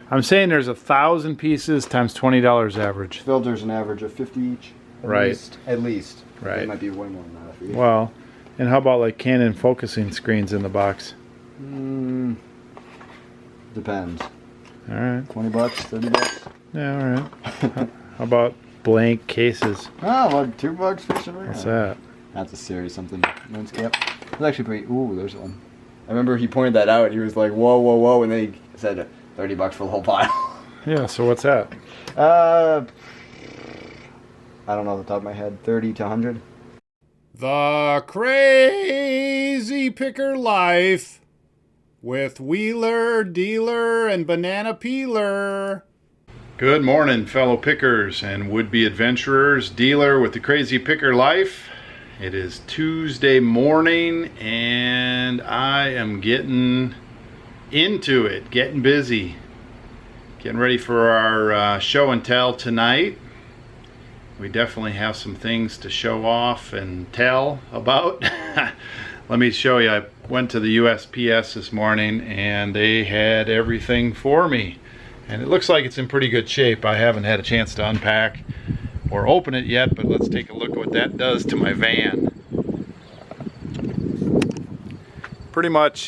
I'm saying there's 1,000 pieces times $20 average. Filters an average of 50 each. At least. Right. It might be way more than that. For you. Well, and how about like Canon focusing screens in the box? Depends. All right. 20 bucks, 30 bucks. Yeah, all right. How about blank cases? Oh, about $2 fishing. What's that? That's a series something. Landscape. It's actually pretty. Ooh, there's one. I remember he pointed that out. He was like, "Whoa, whoa, whoa!" And then he said, $30 for the whole pile. Yeah. So what's that? I don't know off the top of my head. 30 to 100. The Crazy Picker Life with Wheeler, Dealer, and Banana Peeler. Good morning, fellow pickers and would-be adventurers. Dealer with the Crazy Picker Life. It is Tuesday morning and I am getting into it, getting busy, getting ready for our show and tell tonight. We definitely have some things to show off and tell about. Let me show you. I went to the USPS this morning and they had everything for me. And it looks like it's in pretty good shape. I haven't had a chance to unpack or open it yet, but let's take a look at what that does to my van. Pretty much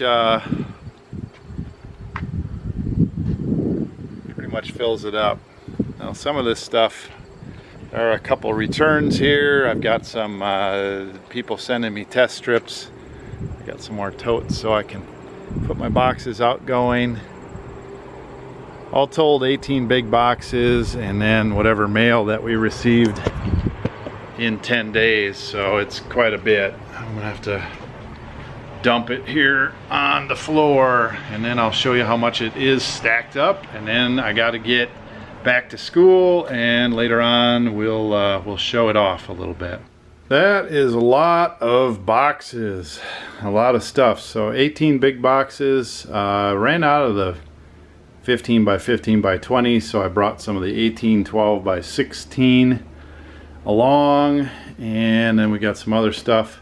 fills it up. Now some of this stuff, there are a couple returns here. I've got some people sending me test strips. I got some more totes so I can put my boxes outgoing. All told, 18 big boxes, and then whatever mail that we received in 10 days, so it's quite a bit. I'm gonna have to dump it here on the floor, and then I'll show you how much it is stacked up, and then I got to get back to school, and later on we'll show it off a little bit. That is a lot of boxes, a lot of stuff. So 18 big boxes. Ran out of the 15 by 15 by 20, so I brought some of the 18 12 by 16 along, and then we got some other stuff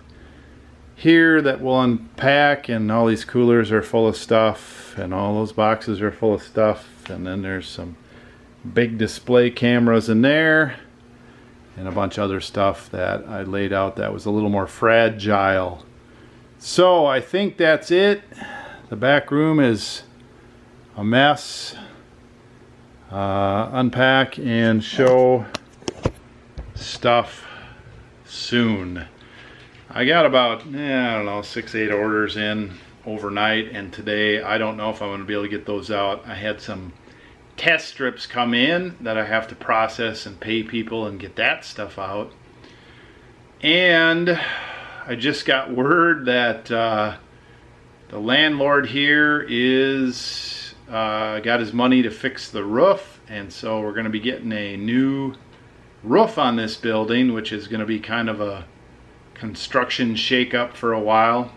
here that we'll unpack, and all these coolers are full of stuff, and all those boxes are full of stuff, and then there's some big display cameras in there and a bunch of other stuff that I laid out that was a little more fragile. So I think that's it. The back room is a mess. Unpack and show stuff soon. I got about, I don't know, 6-8 orders in overnight, and today I don't know if I'm going to be able to get those out. I had some test strips come in that I have to process and pay people and get that stuff out. And I just got word that the landlord here is got his money to fix the roof, and so we're going to be getting a new roof on this building, which is going to be kind of a construction shake-up for a while.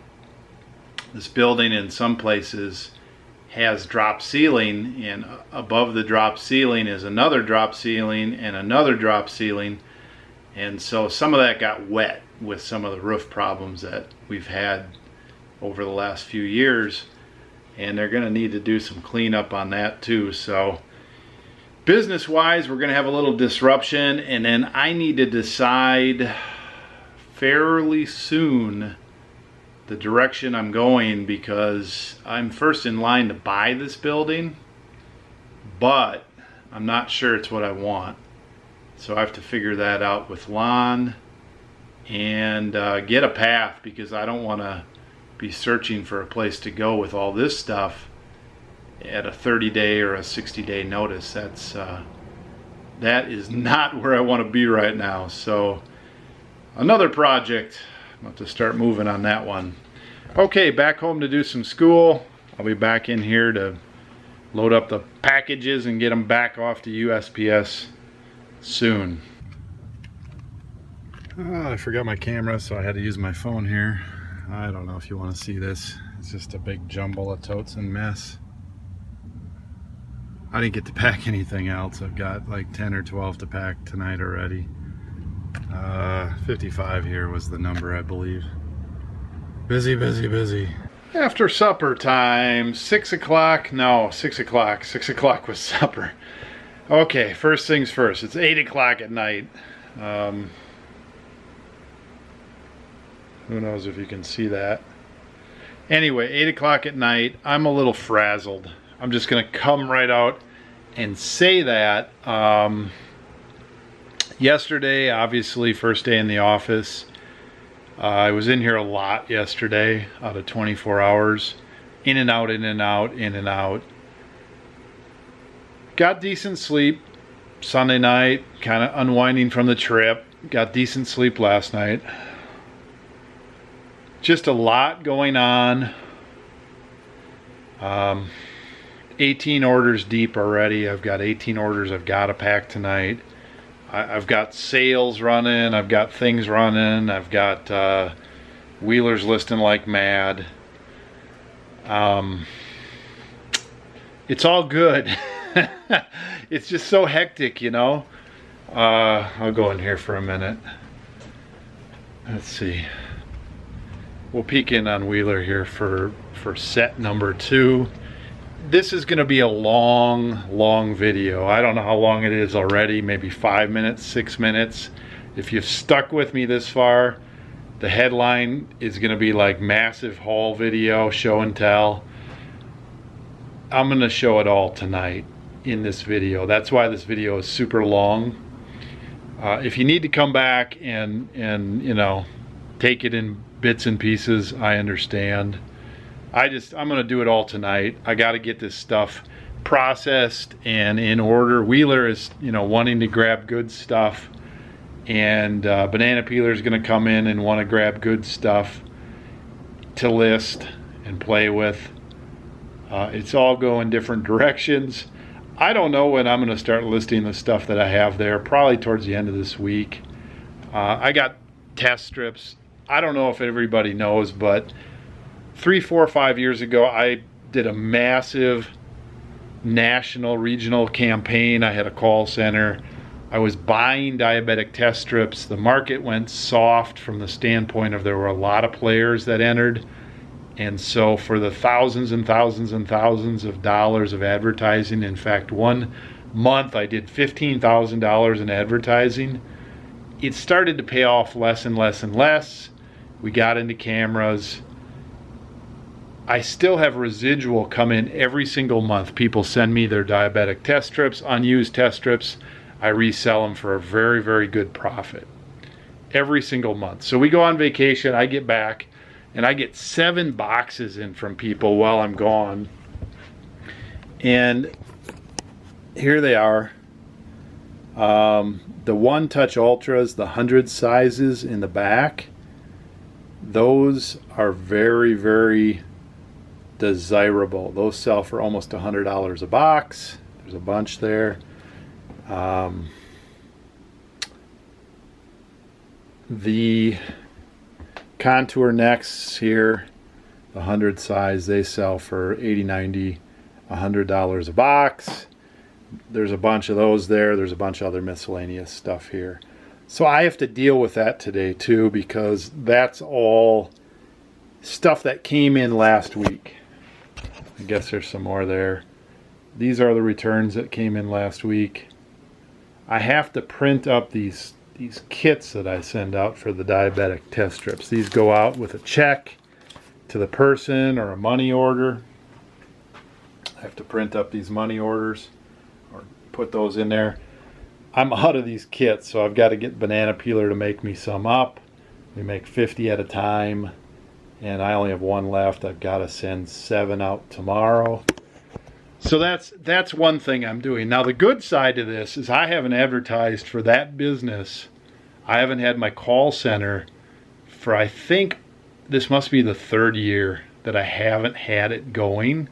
This building in some places has drop ceiling, and above the drop ceiling is another drop ceiling and another drop ceiling, and so some of that got wet with some of the roof problems that we've had over the last few years, and they're going to need to do some cleanup on that too. So business wise, we're going to have a little disruption, and then I need to decide fairly soon the direction I'm going, because I'm first in line to buy this building, but I'm not sure it's what I want. So I have to figure that out with Lon and get a path, because I don't want to be searching for a place to go with all this stuff at a 30-day or a 60-day notice. That is not where I want to be right now. So another project. I'll have to start moving on that one. Okay, back home to do some school. I'll be back in here to load up the packages and get them back off to USPS soon. I forgot my camera, so I had to use my phone here. I don't know if you want to see this. It's just a big jumble of totes and mess. I didn't get to pack anything else. I've got like 10 or 12 to pack tonight already. 55 here was the number, I believe. Busy, busy, busy. After supper time, 6 o'clock. No, 6 o'clock. 6 o'clock was supper. Okay, first things first. It's 8 o'clock at night. Who knows if you can see that. Anyway, 8 o'clock at night. I'm a little frazzled. I'm just going to come right out and say that. Yesterday, obviously, first day in the office. I was in here a lot yesterday, out of 24 hours. In and out, in and out, in and out. Got decent sleep Sunday night, kind of unwinding from the trip. Got decent sleep last night. Just a lot going on. 18 orders deep already. I've got 18 orders I've got to pack tonight. I've got sales running. I've got things running. I've got wheelers listing like mad. It's all good. It's just so hectic, you know. I'll go in here for a minute. Let's see. We'll peek in on Wheeler here for set number 2. This is going to be a long video. I don't know how long it is already, maybe 5 minutes, 6 minutes. If you've stuck with me this far, the headline is going to be like massive haul video, show and tell. I'm going to show it all tonight in this video. That's why this video is super long. If you need to come back and you know, take it in bits and pieces, I understand. I'm gonna do it all tonight. I got to get this stuff processed and in order. Wheeler is, you know, wanting to grab good stuff, and Banana Peeler is gonna come in and want to grab good stuff to list and play with. It's all going different directions. I don't know when I'm gonna start listing the stuff that I have there. Probably towards the end of this week. I got test strips. I don't know if everybody knows, but 3, 4, 5 years ago, I did a massive national, regional campaign. I had a call center. I was buying diabetic test strips. The market went soft from the standpoint of there were a lot of players that entered. And so for the thousands and thousands and thousands of dollars of advertising, in fact, one month I did $15,000 in advertising. It started to pay off less and less and less. We got into cameras. I still have residual come in every single month. People send me their diabetic test strips, unused test strips. I resell them for a very, very good profit every single month. So we go on vacation, I get back, and I get 7 boxes in from people while I'm gone. And here they are. The One Touch Ultras, the 100 sizes in the back. Those are very, very desirable. Those sell for almost $100 a box. There's a bunch there. The Contour Necks here, the 100 size, they sell for $80, $90, $100 a box. There's a bunch of those there. There's a bunch of other miscellaneous stuff here. So I have to deal with that today too, because that's all stuff that came in last week. I guess there's some more there. These are the returns that came in last week. I have to print up these kits that I send out for the diabetic test strips. These go out with a check to the person or a money order. I have to print up these money orders or put those in there. I'm out of these kits, so I've got to get Banana Peeler to make me some up. We make 50 at a time, and I only have 1 left. I've got to send 7 out tomorrow. So that's one thing I'm doing. Now the good side of this is I haven't advertised for that business. I haven't had my call center for, I think this must be the 3rd year that I haven't had it going.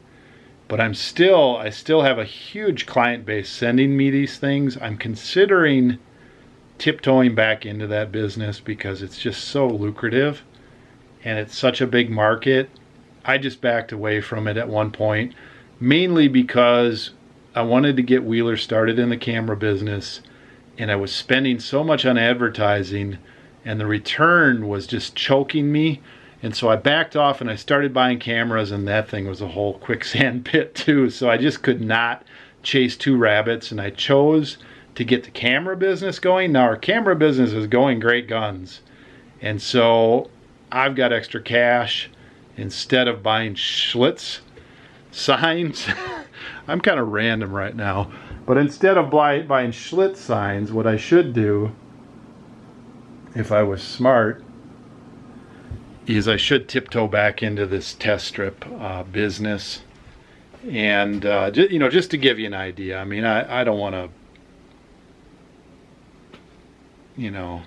But I still have a huge client base sending me these things. I'm considering tiptoeing back into that business because it's just so lucrative and it's such a big market. I just backed away from it at one point, mainly because I wanted to get Wheeler started in the camera business, and I was spending so much on advertising and the return was just choking me. And so I backed off and I started buying cameras, and that thing was a whole quicksand pit too. So I just could not chase two rabbits, and I chose to get the camera business going. Now our camera business is going great guns. And so I've got extra cash. Instead of buying Schlitz signs, I'm kind of random right now, but instead of buying Schlitz signs, what I should do, if I was smart, is I should tiptoe back into this test strip business. And just to give you an idea, I mean, I don't want to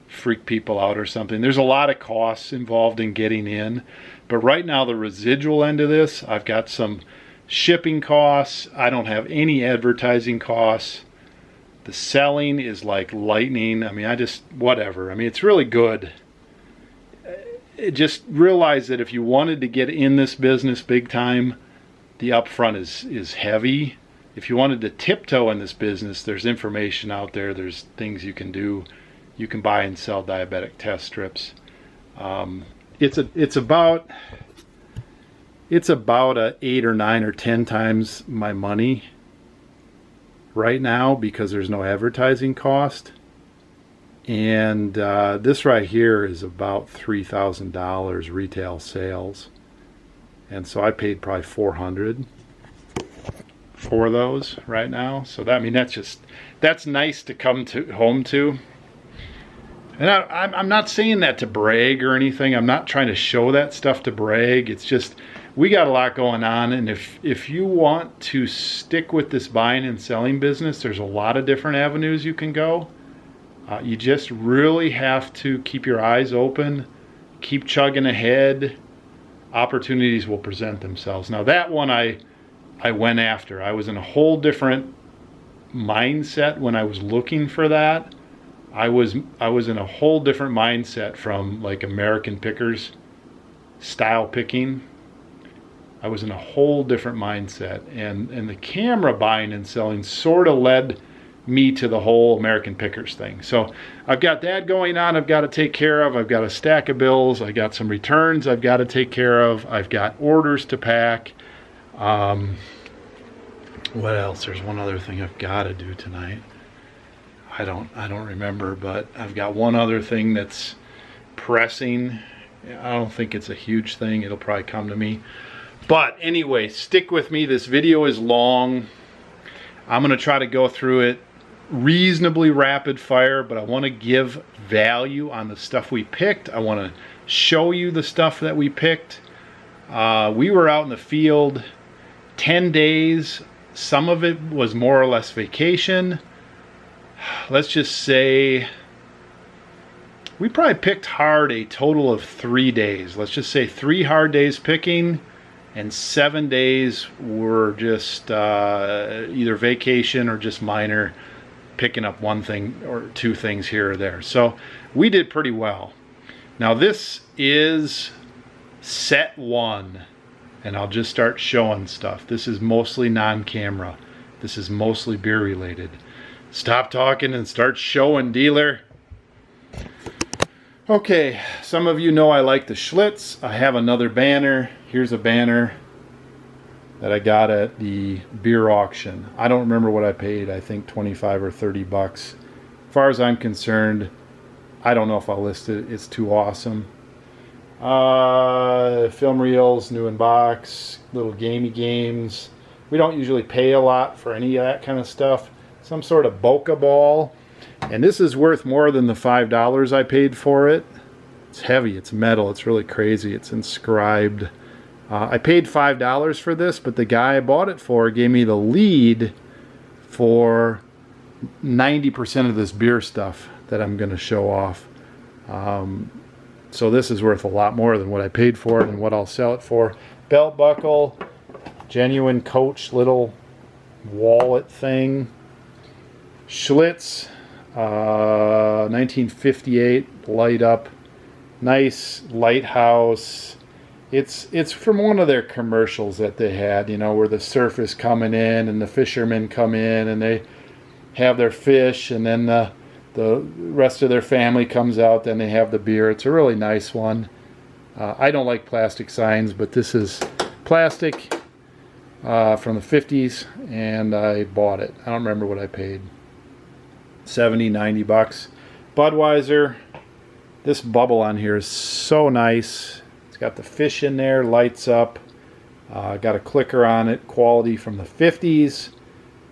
freak people out or something. There's a lot of costs involved in getting in, but right now the residual end of this, I've got some shipping costs. I don't have any advertising costs. The selling is like lightning. I mean, whatever. I mean, it's really good. Just realize that if you wanted to get in this business big time, the upfront is heavy. If you wanted to tiptoe in this business, there's information out there. There's things you can do. You can buy and sell diabetic test strips. It's about a 8 or 9 or 10 times my money right now because there's no advertising cost. And this right here is about $3,000 retail sales. And so I paid probably $400 for those right now. So that's nice to come home to. And I'm not saying that to brag or anything. I'm not trying to show that stuff to brag. It's just, we got a lot going on. And if you want to stick with this buying and selling business, there's a lot of different avenues you can go. You just really have to keep your eyes open, keep chugging ahead. Opportunities will present themselves. Now that one I went after. I was in a whole different mindset when I was looking for that. I was in a whole different mindset from like American pickers style picking. I was in a whole different mindset, and the camera buying and selling sort of led me to the whole American pickers thing. So I've got that going on. I've got to take care of. I've got a stack of bills. I got some returns I've got to take care of. I've got orders to pack. What else? There's one other thing I've got to do tonight. I don't remember, but I've got one other thing that's pressing. I don't think it's a huge thing. It'll probably come to me. But anyway, stick with me. This video is long. I'm going to try to go through it reasonably rapid fire, but I want to give value on the stuff we picked. I want to show you the stuff that we picked. We were out in the field 10 days. Some of it was more or less vacation. Let's just say we probably picked hard a total of 3 days. Let's just say 3 hard days picking, and 7 days were just either vacation or just minor, picking up one thing or two things here or there. So we did pretty well. Now this is set 1, and I'll just start showing stuff. This is mostly non-camera. This is mostly beer related. Stop talking and start showing, dealer. Okay, some of you know I like the Schlitz. I have another banner. Here's a banner that I got at the beer auction. I don't remember what I paid. I think 25 or 30 bucks. As far as I'm concerned, I don't know if I'll list it. It's too awesome. Film reels, new in box, little gamey games. We don't usually pay a lot for any of that kind of stuff. Some sort of bokeh ball. And this is worth more than the $5 I paid for it. It's heavy, it's metal, it's really crazy. It's inscribed. I paid $5 for this, but the guy I bought it for gave me the lead for 90% of this beer stuff that I'm going to show off. So this is worth a lot more than what I paid for it and what I'll sell it for. Belt buckle, genuine Coach little wallet thing. Schlitz, 1958, light up, nice lighthouse. It's from one of their commercials that they had, you know, where the surf is coming in and the fishermen come in and they have their fish, and then the rest of their family comes out, then they have the beer. It's a really nice one. I don't like plastic signs, but this is plastic from the 50s, and I bought it. I don't remember what I paid. 70, 90 bucks. Budweiser. This bubble on here is so nice. It's got the fish in there, lights up. Got a clicker on it, quality from the 50s.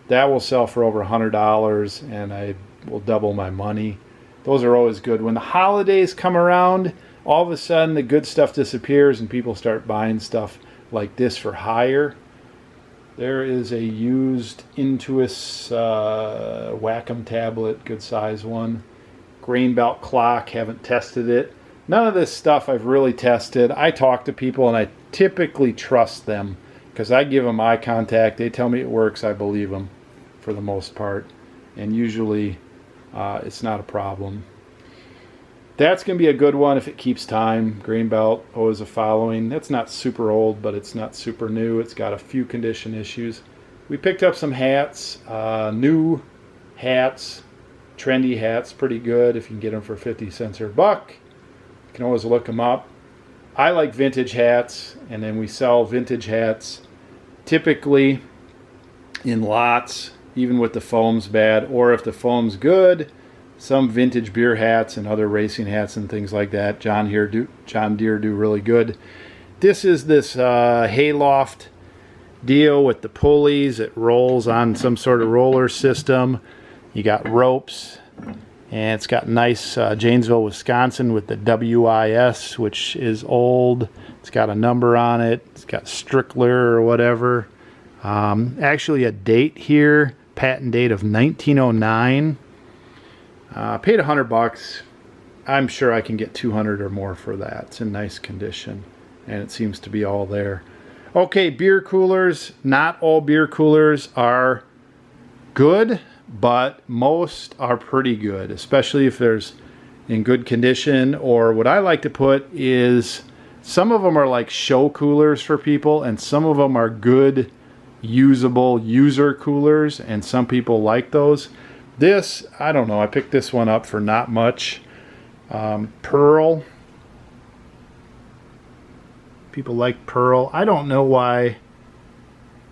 That will sell for over $100, and I will double my money. Those are always good. When the holidays come around, all of a sudden the good stuff disappears and people start buying stuff like this for hire. There is a used Intuos Wacom tablet, good size one. Grain belt clock, haven't tested it. None of this stuff I've really tested. I talk to people and I typically trust them because I give them eye contact. They tell me it works. I believe them for the most part. And usually it's not a problem. That's going to be a good one if it keeps time. Grain belt, always a following. That's not super old, but it's not super new. It's got a few condition issues. We picked up some hats, new hats, trendy hats, pretty good if you can get them for 50 cents or a buck. You can always look them up. I like vintage hats, and then we sell vintage hats typically in lots, even with the foam's bad, or if the foam's good, some vintage beer hats and other racing hats and things like that. John Deere do really good. This is this hayloft deal with the pulleys. It rolls on some sort of roller system. You got ropes, and it's got nice Janesville, Wisconsin with the WIS, which is old. It's got a number on it. It's got Strickler or whatever. Actually a date here, patent date of 1909. Paid $100. I'm sure I can get 200 or more for that. It's in nice condition, and it seems to be all there. Okay, beer coolers. Not all beer coolers are good, but most are pretty good, especially if there's in good condition. Or what I like to put is some of them are like show coolers for people, and some of them are good usable user coolers, and some people like those. This, I don't know, I picked this one up for not much. Pearl. People like Pearl. I don't know why,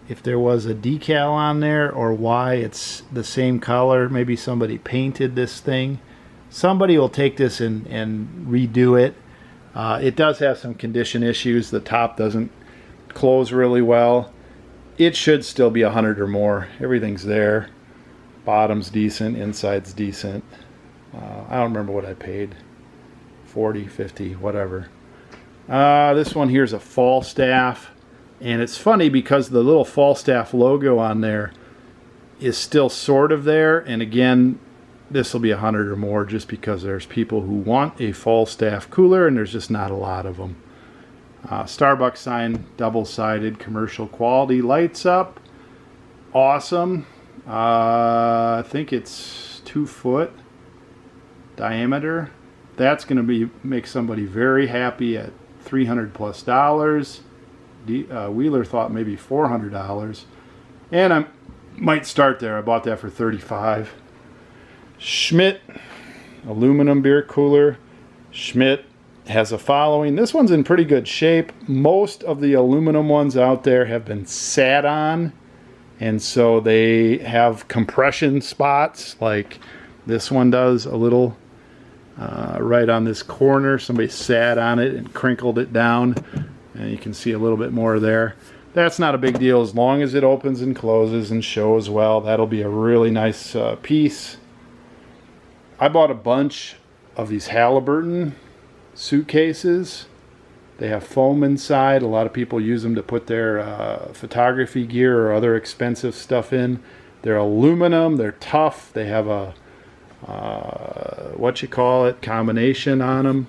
if there was a decal on there or why it's the same color. Maybe somebody painted this thing. Somebody will take this and redo it. It does have some condition issues. The top doesn't close really well. It should still be 100 or more. Everything's there. Bottom's decent, inside's decent. I don't remember what I paid. 40, 50, whatever. This one here is a Falstaff. And it's funny because the little Falstaff logo on there is still sort of there. And again, this will be 100 or more just because there's people who want a Falstaff cooler and there's just not a lot of them. Starbucks sign, double-sided, commercial quality, lights up. Awesome. I think it's 2 foot diameter. That's going to make somebody very happy at $300 plus. Wheeler thought maybe $400, and I might start there. I bought that for $35. Schmidt aluminum beer cooler. Schmidt has a following. This one's in pretty good shape. Most of the aluminum ones out there have been sat on, and so they have compression spots like this one does a little right on this corner. Somebody sat on it and crinkled it down, and you can see a little bit more there. That's not a big deal as long as it opens and closes and shows well. That'll be a really nice piece. I bought a bunch of these Halliburton suitcases. They have foam inside. A lot of people use them to put their photography gear or other expensive stuff in. They're aluminum. They're tough. They have a combination on them.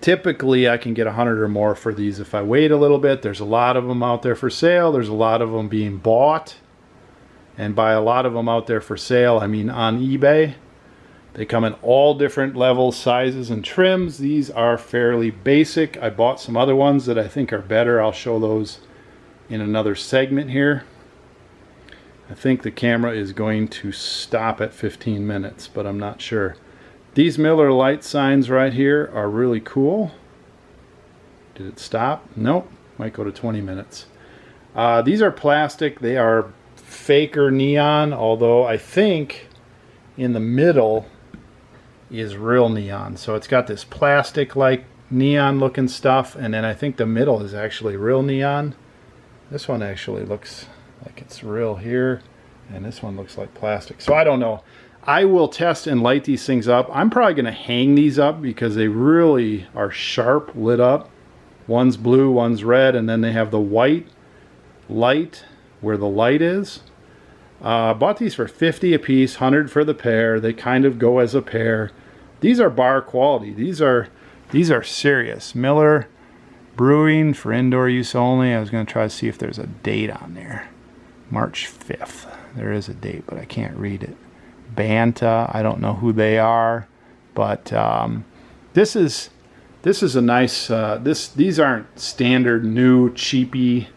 Typically I can get 100 or more for these if I wait a little bit. There's a lot of them out there for sale. There's a lot of them being bought, and by a lot of them out there for sale I mean on eBay. They come in all different levels, sizes, and trims. These are fairly basic. I bought some other ones that I think are better. I'll show those in another segment here. I think the camera is going to stop at 15 minutes, but I'm not sure. These Miller Lite signs right here are really cool. Did it stop? Nope. Might go to 20 minutes. These are plastic. They are faker neon, although I think in the middle is real neon. So it's got this plastic like neon looking stuff, and then I think the middle is actually real neon. This one actually looks like it's real here, and this one looks like plastic. So I don't know. I will test and light these things up. I'm probably going to hang these up because they really are sharp lit up. One's blue, one's red, and then they have the white light where the light is. Bought these for $50 a piece, $100 for the pair. They kind of go as a pair. These are bar quality. These are serious. Miller Brewing for indoor use only. I was going to try to see if there's a date on there. March 5th. There is a date, but I can't read it. Banta, I don't know who they are, but this is a nice. These aren't standard new cheapy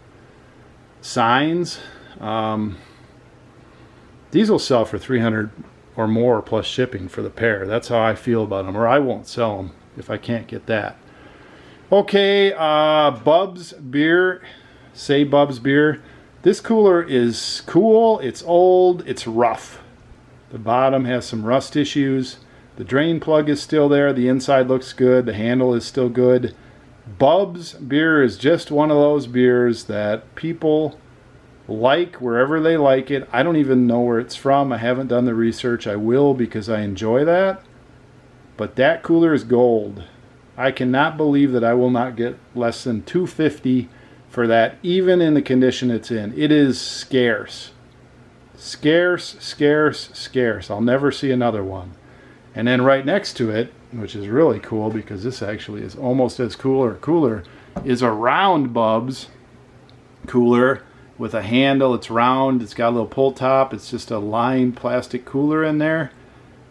signs. These will sell for $300 or more plus shipping for the pair. That's how I feel about them, or I won't sell them if I can't get that. Okay, Bub's Beer. Say Bub's Beer. This cooler is cool. It's old. It's rough. The bottom has some rust issues. The drain plug is still there. The inside looks good. The handle is still good. Bub's Beer is just one of those beers that people like wherever they like it. I don't even know where it's from. I haven't done the research. I will because I enjoy that. But that cooler is gold. I cannot believe that I will not get less than $250 for that, even in the condition it's in. It is scarce. Scarce, scarce, scarce. I'll never see another one. And then right next to it, which is really cool because this actually is almost as cool or cooler, is a round Bub's cooler with a handle. It's round. It's got a little pull top. It's just a lined plastic cooler in there.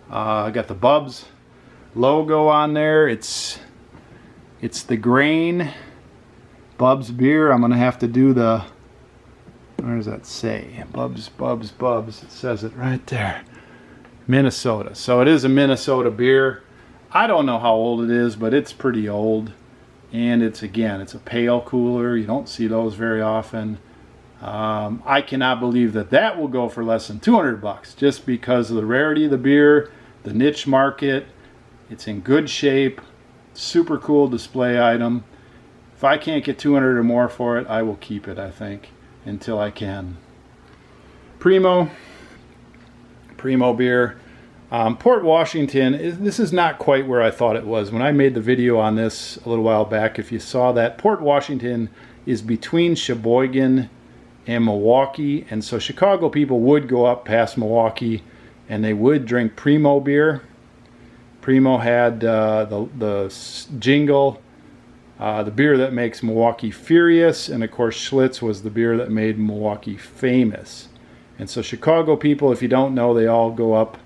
I got the Bub's logo on there. It's the grain Bub's Beer. I'm gonna have to do the, where does that say? Bub's. It says it right there. Minnesota. So it is a Minnesota beer. I don't know how old it is, but it's pretty old. And it's a pale cooler. You don't see those very often. I cannot believe that will go for less than $200 just because of the rarity of the beer, the niche market. It's in good shape. Super cool display item. If I can't get $200 or more for it, I will keep it, I think, until I can. Primo beer. Port Washington, this is not quite where I thought it was. When I made the video on this a little while back, if you saw that, Port Washington is between Sheboygan and Milwaukee, and so Chicago people would go up past Milwaukee and they would drink Primo beer. Primo had the jingle, the beer that makes Milwaukee furious, and of course Schlitz was the beer that made Milwaukee famous. And so Chicago people, if you don't know, they all go up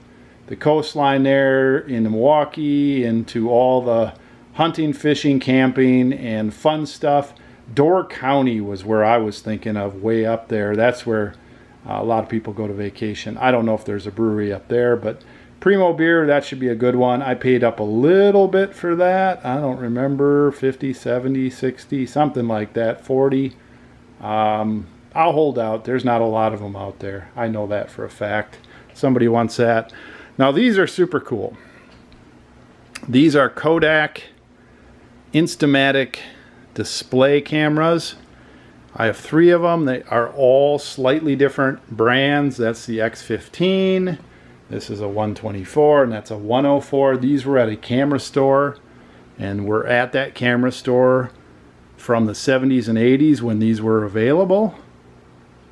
the coastline there in Milwaukee into all the hunting, fishing, camping, and fun stuff. Door County was where I was thinking of, way up there. That's where a lot of people go to vacation. I don't know if there's a brewery up there, but Primo beer, that should be a good one. I paid up a little bit for that. I don't remember, 50, 70, 60, something like that, 40. I'll hold out. There's not a lot of them out there. I know that for a fact. Somebody wants that. Now these are super cool. These are Kodak Instamatic display cameras. I have 3 of them. They are all slightly different brands. That's the X15. This is a 124 and that's a 104. These were at a camera store, and we're at that camera store from the 70s and 80s when these were available.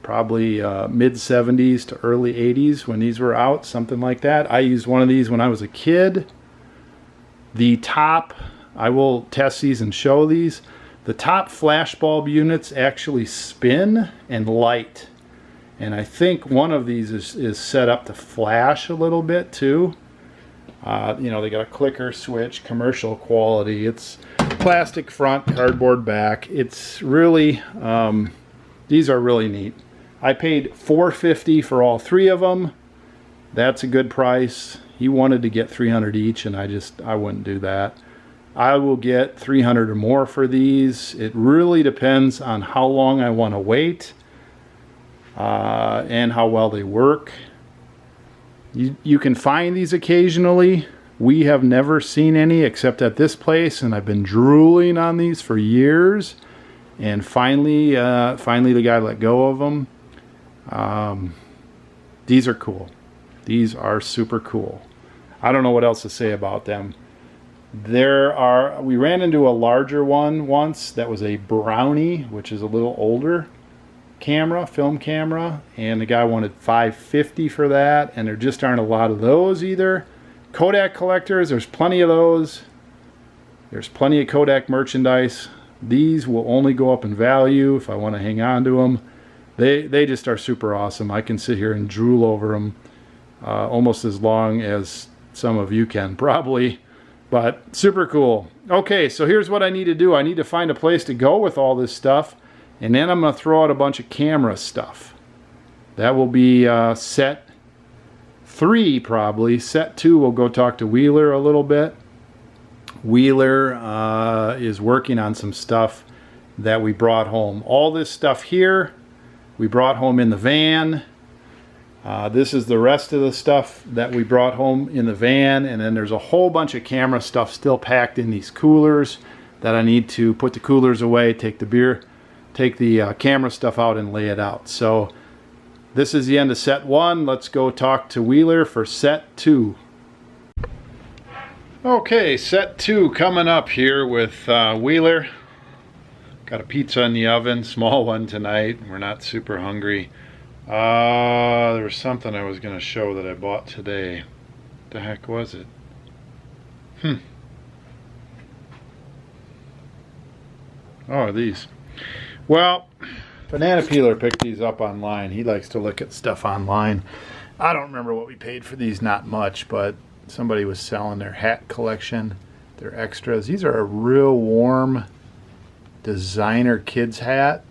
Probably mid 70s to early 80s when these were out, something like that. I used one of these when I was a kid. The top, I will test these and show these. The top flash bulb units actually spin and light. And I think one of these is set up to flash a little bit too. You know, they got a clicker switch, commercial quality. It's plastic front, cardboard back. It's really, these are really neat. I paid $450 for all 3 of them. That's a good price. He wanted to get $300 each, and I wouldn't do that. I will get 300 or more for these. It really depends on how long I want to wait and how well they work. You can find these occasionally. We have never seen any except at this place, and I've been drooling on these for years. And finally the guy let go of them. These are cool. These are super cool. I don't know what else to say about them. We ran into a larger one once that was a Brownie, which is a little older camera, film camera, and the guy wanted $550 for that, and there just aren't a lot of those either. Kodak collectors, there's plenty of those. There's plenty of Kodak merchandise. These will only go up in value if I want to hang on to them. They just are super awesome. I can sit here and drool over them almost as long as some of you can probably, but super cool. Okay, so here's what I need to do. I need to find a place to go with all this stuff, and then I'm going to throw out a bunch of camera stuff. That will be set 3 probably. Set 2, we'll go talk to Wheeler a little bit. Wheeler is working on some stuff that we brought home. All this stuff here we brought home in the van. This is the rest of the stuff that we brought home in the van, and then there's a whole bunch of camera stuff still packed in these coolers that I need to put the coolers away, take the camera stuff out and lay it out. So this is the end of set 1. Let's go talk to Wheeler for set 2. Okay, set 2 coming up here with Wheeler. Got a pizza in the oven, small one tonight. We're not super hungry. There was something I was going to show that I bought today. What the heck was it? Oh, these. Well, Banana Peeler picked these up online. He likes to look at stuff online. I don't remember what we paid for these, not much, but somebody was selling their hat collection, their extras. These are a real warm designer kids hat.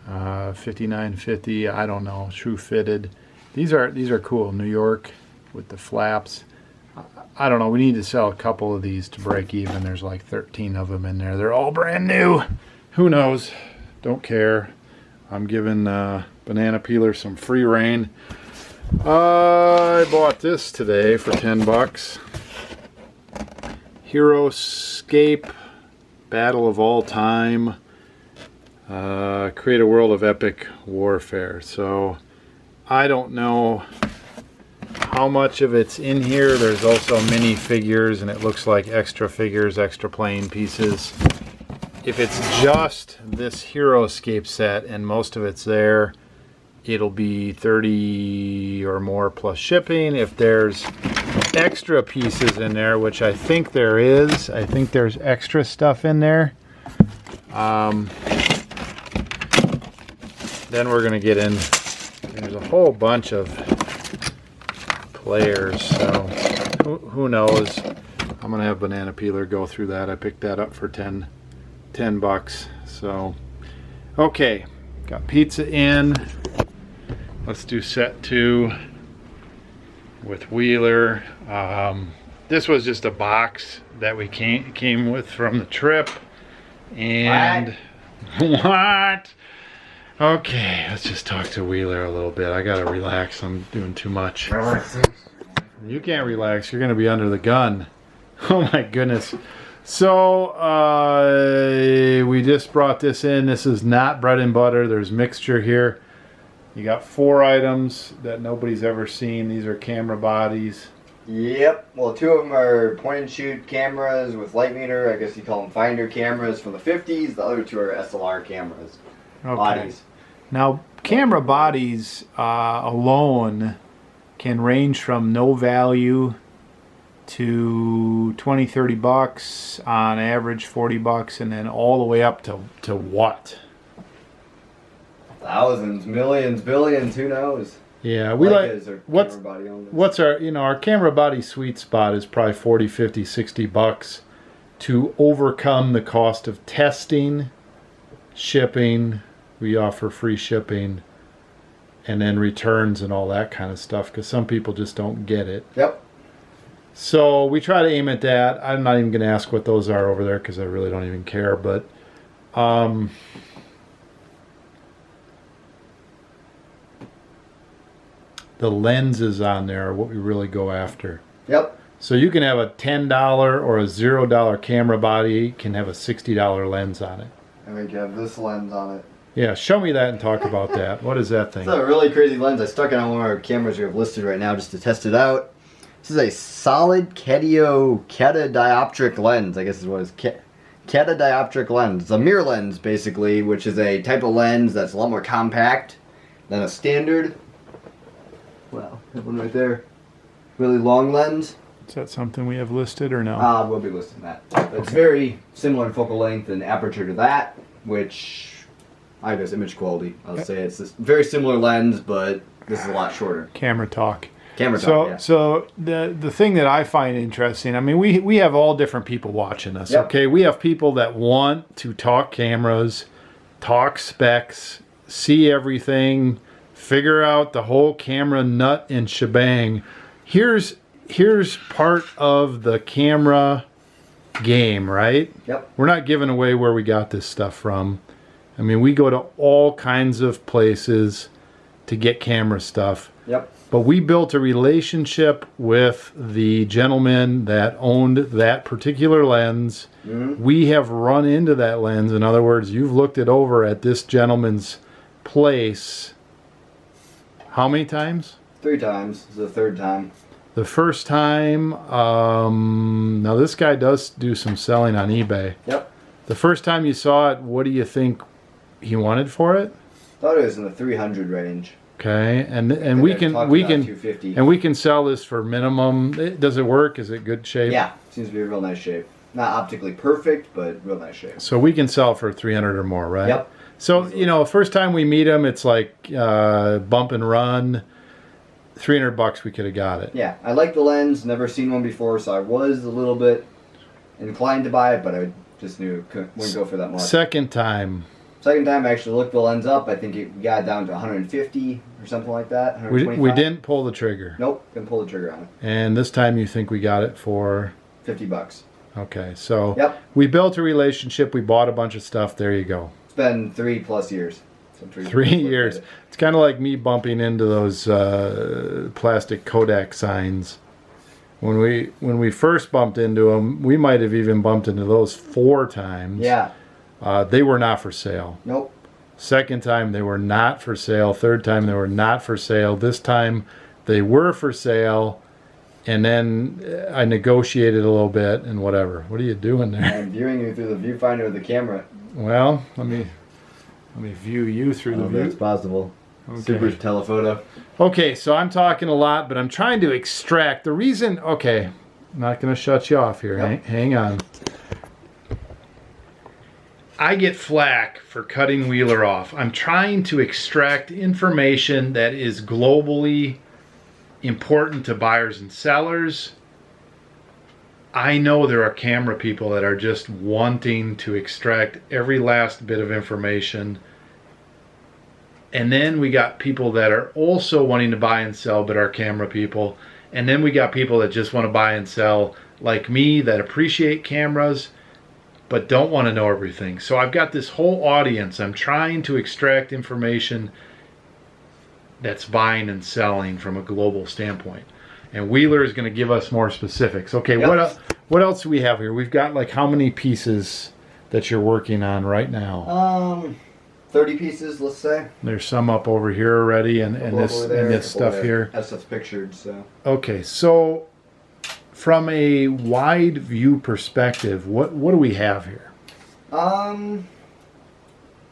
$59.50, I don't know, true fitted. These are cool. New York with the flaps. I don't know, we need to sell a couple of these to break even. There's like 13 of them in there. They're all brand new. Who knows? Don't care. I'm giving Banana Peeler some free reign. I bought this today for 10 bucks. Heroescape Battle of All Time. Create a world of epic warfare. So I don't know how much of it's in here. There's also mini figures, and it looks like extra figures, extra playing pieces. If it's just this Heroescape set and most of it's there, it'll be $30 or more plus shipping. If there's extra pieces in there, which I think there is, I think there's extra stuff in there, then we're going to get in. There's a whole bunch of players, so who knows. I'm going to have Banana Peeler go through that. I picked that up for 10 bucks. So, okay, got pizza in. Let's do set 2 with Wheeler. This was just a box that we came with from the trip. And what? Okay, let's just talk to Wheeler a little bit. I gotta relax. I'm doing too much. You can't relax. You're gonna be under the gun. Oh my goodness. So we just brought this in. This is not bread and butter. There's mixture here. You got 4 items that nobody's ever seen. These are camera bodies. Yep. Well, 2 of them are point and shoot cameras with light meter. I guess you call them finder cameras from the 50s. The other 2 are SLR cameras. Okay. Bodies. Now, camera bodies alone can range from no value to 20, 30 bucks, on average 40 bucks, and then all the way up to what? Thousands, millions, billions, who knows? Yeah, we like what's our, our camera body sweet spot is probably 40, 50, 60 bucks to overcome the cost of testing, shipping. We offer free shipping, and then returns and all that kind of stuff, because some people just don't get it. Yep. So we try to aim at that. I'm not even going to ask what those are over there because I really don't even care. But the lenses on there are what we really go after. Yep. So you can have a $10 or a $0 camera body, can have a $60 lens on it. And we can have this lens on it. Yeah, show me that and talk about that. What is that thing? It's a really crazy lens. I stuck it on one of our cameras we have listed right now just to test it out. This is a solid catadioptric lens, I guess is what it's catadioptric lens. It's a mirror lens, basically, which is a type of lens that's a lot more compact than a standard. Wow, that one right there. Really long lens. Is that something we have listed or no? We'll be listing that. It's very similar in focal length and aperture to that, which I guess image quality. I'll say it's this very similar lens, but this is a lot shorter. Camera talk. Camera talk. Yeah. So the thing that I find interesting, I mean, we have all different people watching us. Yep. Okay, we have people that want to talk cameras, talk specs, see everything, figure out the whole camera nut and shebang. Here's part of the camera game, right? Yep. We're not giving away where we got this stuff from. I mean, we go to all kinds of places to get camera stuff. Yep. But we built a relationship with the gentleman that owned that particular lens. Mm-hmm. We have run into that lens. In other words, you've looked it over at this gentleman's place. How many times? 3 times. This is the 3rd time. The first time, now this guy does do some selling on eBay. Yep. The first time you saw it, what do you think he wanted for it? Thought it was in the 300 range. Okay, and we can 250. and we can sell this for minimum. Does it work? Is it good shape? Yeah, seems to be a real nice shape. Not optically perfect, but real nice shape. So we can sell for 300 or more, right? Yep. So you know, first time we meet him, it's like bump and run. $300 we could have got it. Yeah, I like the lens. Never seen one before, so I was a little bit inclined to buy it, but I just knew it wouldn't go for that much. Second time. Second time I actually looked the lens up. I think it got down to 150 or something like that. We didn't pull the trigger. Nope, didn't pull the trigger on it. And this time you think we got it for $50. Okay, so Yep. we built a relationship. We bought a bunch of stuff. There you go. It's been 3+ years. So 3 years. It's kind of like me bumping into those plastic Kodak signs. When we first bumped into them, we might have even bumped into those 4 times. Yeah. They were not for sale. Nope. Second time they were not for sale. Third time they were not for sale. This time they were for sale. And then I negotiated a little bit and whatever. What are you doing there? I'm viewing you through the viewfinder of the camera. Well, let me view you through the view. That's possible. Okay. Super telephoto. Okay, so I'm talking a lot, but I'm trying to extract the reason. Okay, I'm not going to shut you off here. Yep. Hang on. I get flack for cutting Wheeler off. I'm trying to extract information that is globally important to buyers and sellers. I know there are camera people that are just wanting to extract every last bit of information. And then we got people that are also wanting to buy and sell but are camera people. And then we got people that just want to buy and sell like me that appreciate cameras but don't want to know everything. So I've got this whole audience. I'm trying to extract information that's buying and selling from a global standpoint. And Wheeler is going to give us more specifics. Okay, Yep. what else do we have here? We've got like how many pieces that you're working on right now? 30 pieces, let's say. There's some up over here already, and this stuff here. That stuff's pictured, so. Okay, so from a wide view perspective, what do we have here?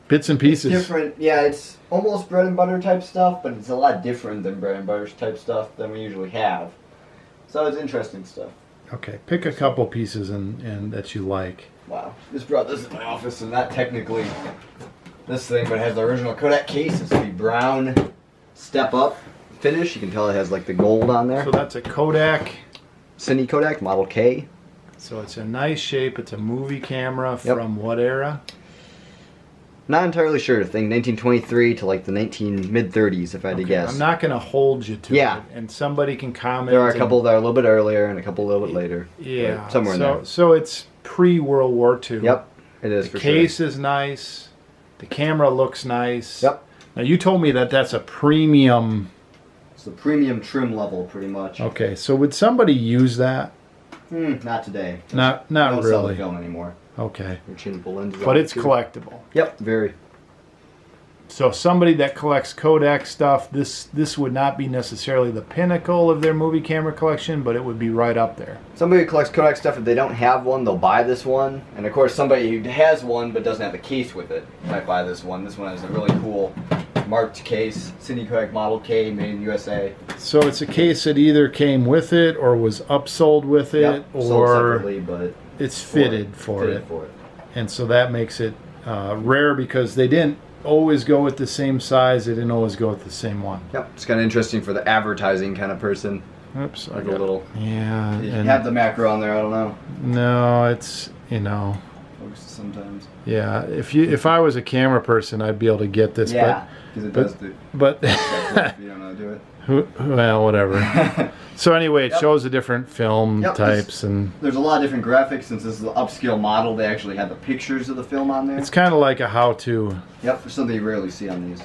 Bits and pieces. Different, yeah, it's almost bread and butter type stuff, but it's a lot different than bread and butter type stuff than we usually have. So it's interesting stuff. Okay, pick a couple pieces and that you like. Wow, just brought this in my office, and not technically this thing, but it has the original Kodak case. It's the brown step up finish. You can tell it has like the gold on there. So that's a Kodak. Cine Kodak Model K. So it's a nice shape. It's a movie camera Yep. from what era? Not entirely sure. I think 1923 to like the mid-30s, if I had to guess. I'm not going to hold you to it. And somebody can comment. There are a couple that are a little bit earlier and a couple a little bit later. Yeah. Somewhere in there. So it's pre-World War II. Yep, it is the for case sure. is nice. The camera looks nice. Yep. Now, you told me that that's a premium. It's the premium trim level, pretty much. Okay, so would somebody use that? Not today. Not don't sell the really. film anymore. Okay. They're changeable lenses. But it's collectible. Yep, very. So somebody that collects Kodak stuff, this would not be necessarily the pinnacle of their movie camera collection, but it would be right up there. Somebody who collects Kodak stuff, if they don't have one, they'll buy this one. And of course, somebody who has one but doesn't have the case with it might buy this one. This one has a really cool marked case, Cine Kodak Model K, made in USA. So it's a case that either came with it or was upsold with it, Yep, sold or separately, but it's fitted for it. And so that makes it rare because they didn't always go with the same size. They didn't always go with the same one. Yep, it's kind of interesting for the advertising kind of person. Oops, Like a little. Yeah. You have the macro on there. I don't know. No, it's Sometimes. Yeah, if I was a camera person, I'd be able to get this. Yeah, because it does do. But If you don't know how to do it. Well, whatever. So anyway, it shows the different film types, and there's a lot of different graphics. Since this is an upscale model, they actually have the pictures of the film on there. it's kind of like a how-to. Yep, there's something you rarely see on these.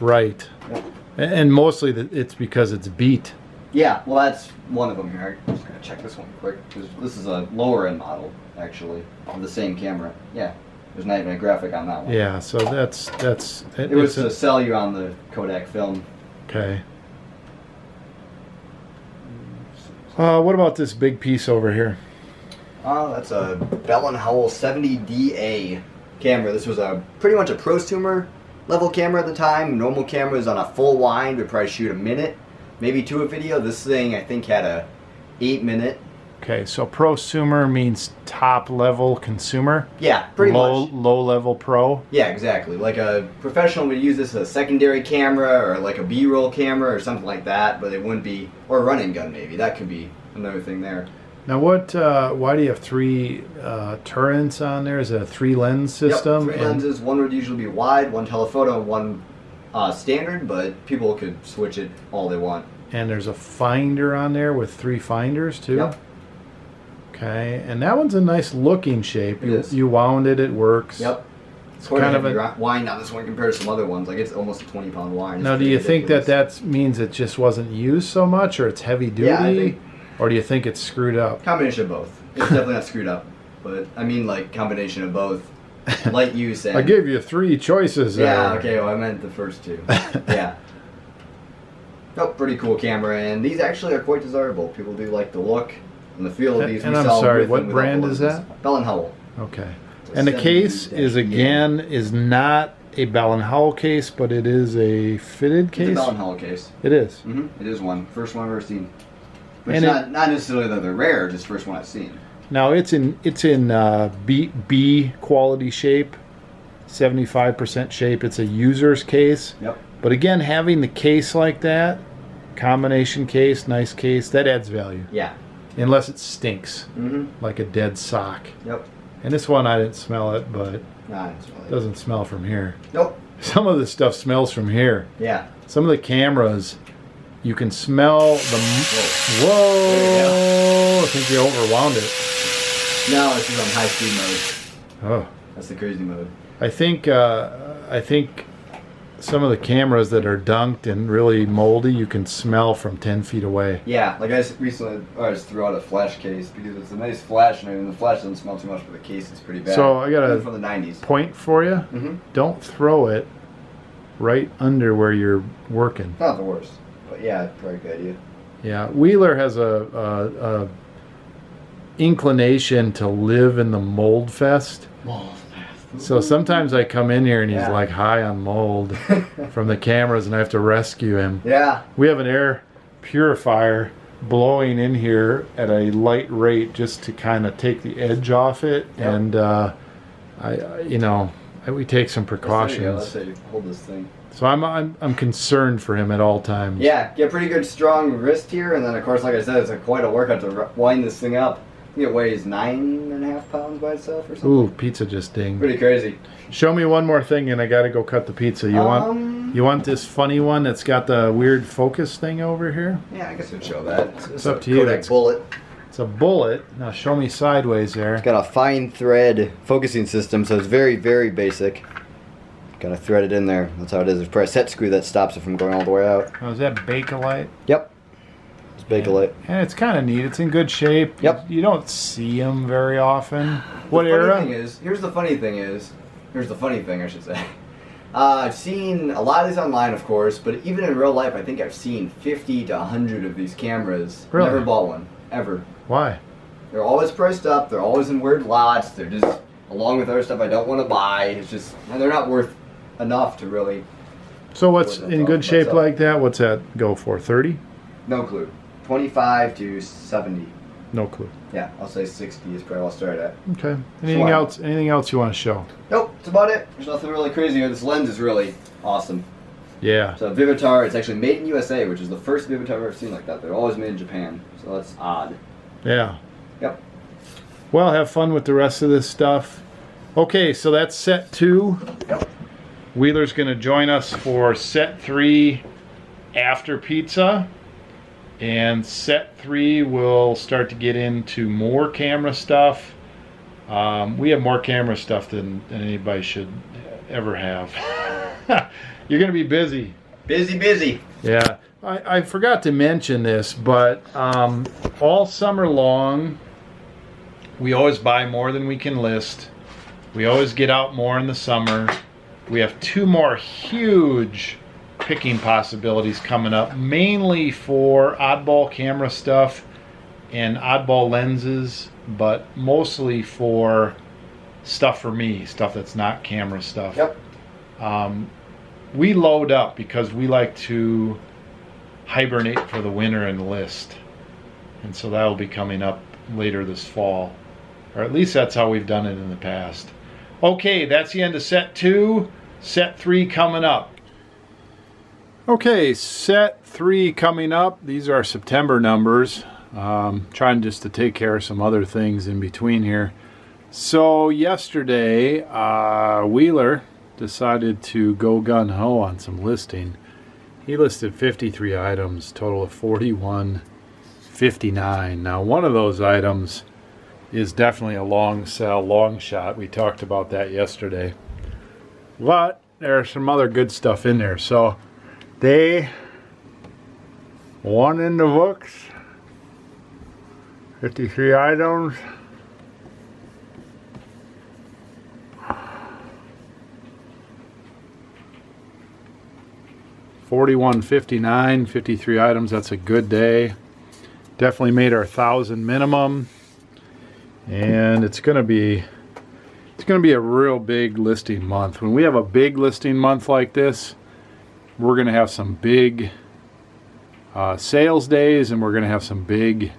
Right. Yep. And mostly it's because it's beat. Yeah, well, that's one of them here. I'm just gonna check this one quick because this is a lower end model actually of the same camera. Yeah, there's not even a graphic on that one. Yeah, so that's it was to sell you on the Kodak film. Okay. What about this big piece over here? Oh, that's a Bell & Howell 70DA camera. This was pretty much a prosumer level camera at the time. Normal cameras on a full wind would probably shoot a minute, maybe 2 a video. This thing I think had a 8-minute. Okay, so prosumer means top level consumer. Yeah, pretty much. Low level pro. Yeah, exactly. Like a professional would use this as a secondary camera or like a B-roll camera or something like that, but it wouldn't be, or a running gun maybe. That could be another thing there. Now, why do you have 3 turrets on there? Is it a 3-lens system? Yep, 3 lenses. One would usually be wide, one telephoto, and one standard, but people could switch it all they want. And there's a finder on there with 3 finders too? Yep. Okay, and that one's a nice looking shape. It is. You wound it, it works. Yep. It's quite kind a of a heavy wind on this one compared to some other ones. Like it's almost a 20-pound wind. Now, do you think that means it just wasn't used so much, or it's heavy duty? Yeah, I think, or do you think it's screwed up? Combination of both. It's definitely not screwed up, but I mean like combination of both. Light use and... I gave you 3 choices there. Yeah, okay, well I meant the first 2. Yeah. Oh, pretty cool camera, and these actually are quite desirable. People do like the look and the feel of these. And I'm sorry, what brand is that? Bell & Howell. Okay. And the case is not a Bell & Howell case, but it is a fitted case? It's a Bell & Howell case. It is? Mm-hmm. It is one. First one I've ever seen. But And it's not necessarily that they're rare, just first one I've seen. Now, it's in B quality shape, 75% shape. It's a user's case. Yep. But again, having the case like that, combination case, nice case, that adds value. Yeah. Unless it stinks, Mm-hmm. like a dead sock. Yep. And this one, I didn't smell it, but Nah, it's really... it doesn't smell from here. Nope. Some of this stuff smells from here. Yeah. Some of the cameras, you can smell the... Whoa. I think you overwound it. No, this is on high speed mode. Oh. That's the crazy mode. I think some of the cameras that are dunked and really moldy, you can smell from 10 feet away. Yeah, like I just threw out a flash case because it's a nice flash, and the flash doesn't smell too much, but the case is pretty bad. So I got Even a from the 90s. point for you. Mm-hmm. Don't throw it right under where you're working. Not the worst, but yeah, probably a good idea. Yeah, Wheeler has a inclination to live in the mold fest. So sometimes I come in here and he's like high on mold from the cameras, and I have to rescue him. Yeah. We have an air purifier blowing in here at a light rate just to kind of take the edge off it, and we take some precautions. Let's say you hold this thing. So I'm concerned for him at all times. Yeah, get pretty good strong wrist here, and then of course, like I said, it's quite a workout to wind this thing up. think it weighs 9.5 pounds by itself or something. Ooh, pizza just dinged. Pretty crazy. Show me one more thing, and I gotta go cut the pizza. You want this funny one that's got the weird focus thing over here? Yeah, I guess I'd show that. It's up to you. Kodak bullet. It's a bullet. Now show me sideways there. It's got a fine thread focusing system, so it's very, very basic. Gotta thread it in there. That's how it is. There's probably a set screw that stops it from going all the way out. Oh, is that Bakelite? Yep. It's Bakelite. And it's kind of neat. It's in good shape. Yep. You don't see them very often. What era? Here's the funny thing, I should say. I've seen a lot of these online, of course, but even in real life, I think I've seen 50 to 100 of these cameras. Really? Never bought one, ever. Why? They're always priced up. They're always in weird lots. They're just, along with other stuff I don't want to buy. It's just, and they're not worth enough to really. So what's in good shape like that? What's that go for? 30? No clue. 25 to 70. No clue. Yeah, I'll say 60 is probably what I'll start at. Okay. Anything else? Anything else you want to show? Nope, that's about it. There's nothing really crazy here. This lens is really awesome. Yeah. So Vivitar, it's actually made in USA, which is the first Vivitar I've ever seen like that. They're always made in Japan, so that's odd. Yeah. Yep. Well, have fun with the rest of this stuff. Okay, so that's set 2. Yep. Wheeler's going to join us for set 3 after pizza. And set 3 we'll start to get into more camera stuff. We have more camera stuff than anybody should ever have. You're going to be busy. Busy. Yeah. I forgot to mention this, but all summer long, we always buy more than we can list. We always get out more in the summer. We have 2 more huge picking possibilities coming up, mainly for oddball camera stuff and oddball lenses, but mostly for stuff for me, stuff that's not camera stuff. Yep. We load up because we like to hibernate for the winter and list, and so that will be coming up later this fall, or at least that's how we've done it in the past. Okay, that's the end of set 2. Set 3 coming up. Okay, set 3 coming up. These are September numbers. Trying just to take care of some other things in between here. So yesterday, Wheeler decided to go gun-ho on some listing. He listed 53 items, total of 41.59. Now, one of those items is definitely a long sell, long shot. We talked about that yesterday. But there's some other good stuff in there. So they won in the books. 53 items. $41.59, 53 items. That's a good day. Definitely made our 1,000 minimum, and it's gonna be a real big listing month. When we have a big listing month like this, we're gonna have some big sales days, and we're gonna have some big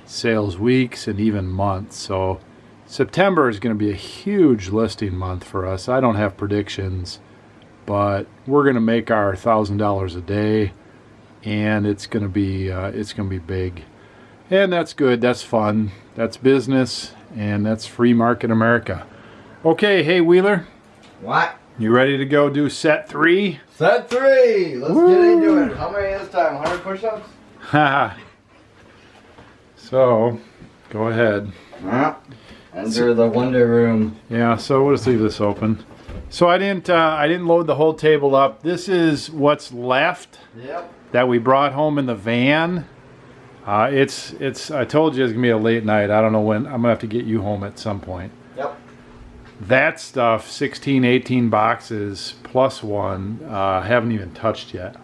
sales weeks and even months. So September is gonna be a huge listing month for us. I don't have predictions, but we're gonna make our $1,000 a day, and it's gonna be big, and that's good. That's fun. That's business, and that's free market America. Okay, hey Wheeler. What? You ready to go do set 3? Set 3. Let's get into it. How many this time? 100 push-ups? Haha. So, go ahead. Enter the wonder room. Yeah. So we'll just leave this open. So I didn't load the whole table up. This is what's left. Yep. That we brought home in the van. It's. I told you it's gonna be a late night. I don't know when. I'm gonna have to get you home at some point. Yep. That stuff, 16, 18 boxes plus one, haven't even touched yet.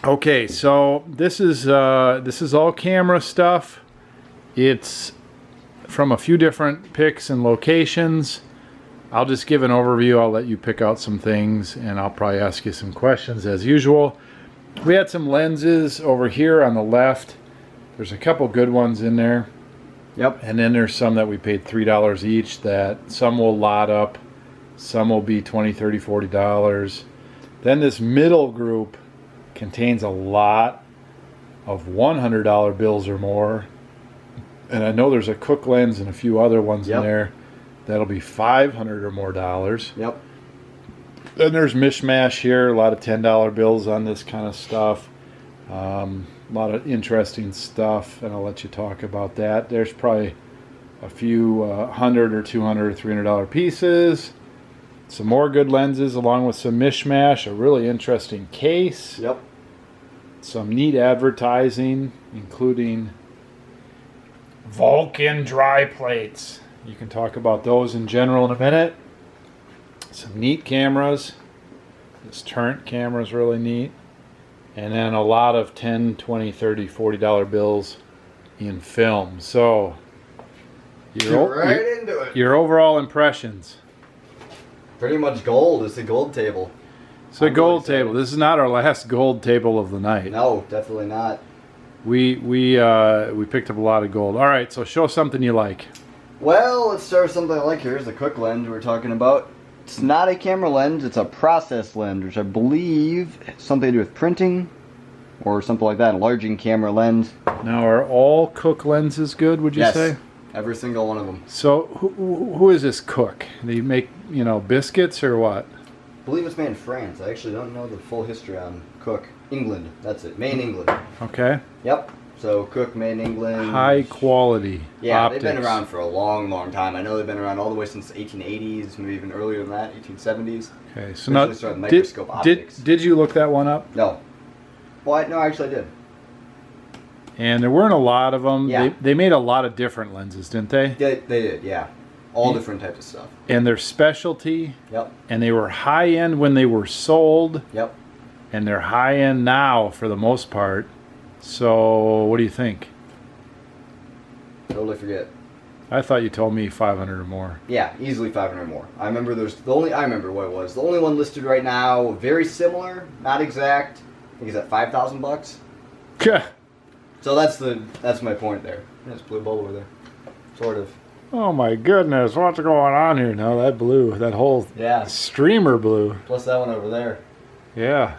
Okay, so this is all camera stuff. It's from a few different picks and locations. I'll just give an overview. I'll let you pick out some things, and I'll probably ask you some questions as usual. We had some lenses over here on the left. There's a couple good ones in there. Yep. And then there's some that we paid $3 each, that some will lot up, some will be $20, $30, $40. Then this middle group contains a lot of $100 bills or more. And I know there's a Cook lens and a few other ones in there that'll be $500 or more dollars. Yep. Then there's mishmash here, a lot of $10 bills on this kind of stuff. A lot of interesting stuff, and I'll let you talk about that. There's probably a few $100 or $200 or $300 pieces. Some more good lenses along with some mishmash, a really interesting case. Yep. Some neat advertising, including Vulcan dry plates. You can talk about those in general in a minute. Some neat cameras. This Turnt camera is really neat. And then a lot of $10, $20, $30, $40 bills in film. So, into it. Your overall impressions. Pretty much gold. It's a gold table. It's a gold table. This is not our last gold table of the night. No, definitely not. We picked up a lot of gold. All right, so show something you like. Well, let's start with something I like. Here's the Cook lens we're talking about. It's not a camera lens, it's a process lens, which I believe has something to do with printing or something like that, enlarging camera lens. Now, are all Cook lenses good, would you say? Every single one of them. So, who is this Cook? They make, biscuits or what? I believe it's made in France. I actually don't know the full history on Cook. England, that's it. Made in England. Okay. Yep. So Cook, made in England. High quality optics. They've been around for a long, long time. I know they've been around all the way since the 1880s, maybe even earlier than that, 1870s. Okay, so now, started microscope optics. Did you look that one up? No. Well, no, actually I did. And there weren't a lot of them. Yeah. They made a lot of different lenses, didn't they? They did, yeah. All different types of stuff. And they're specialty. Yep. And they were high end when they were sold. Yep. And they're high end now for the most part. So, what do you think? Totally forget. I thought you told me 500 or more. Yeah, easily 500 more. I remember I remember what it was. The only one listed right now, very similar, not exact. I think it's at $5,000. Yeah. So that's my point there. There's blue bubble over there. Sort of. Oh my goodness, what's going on here now? That blue, that whole streamer blue. Plus that one over there. Yeah.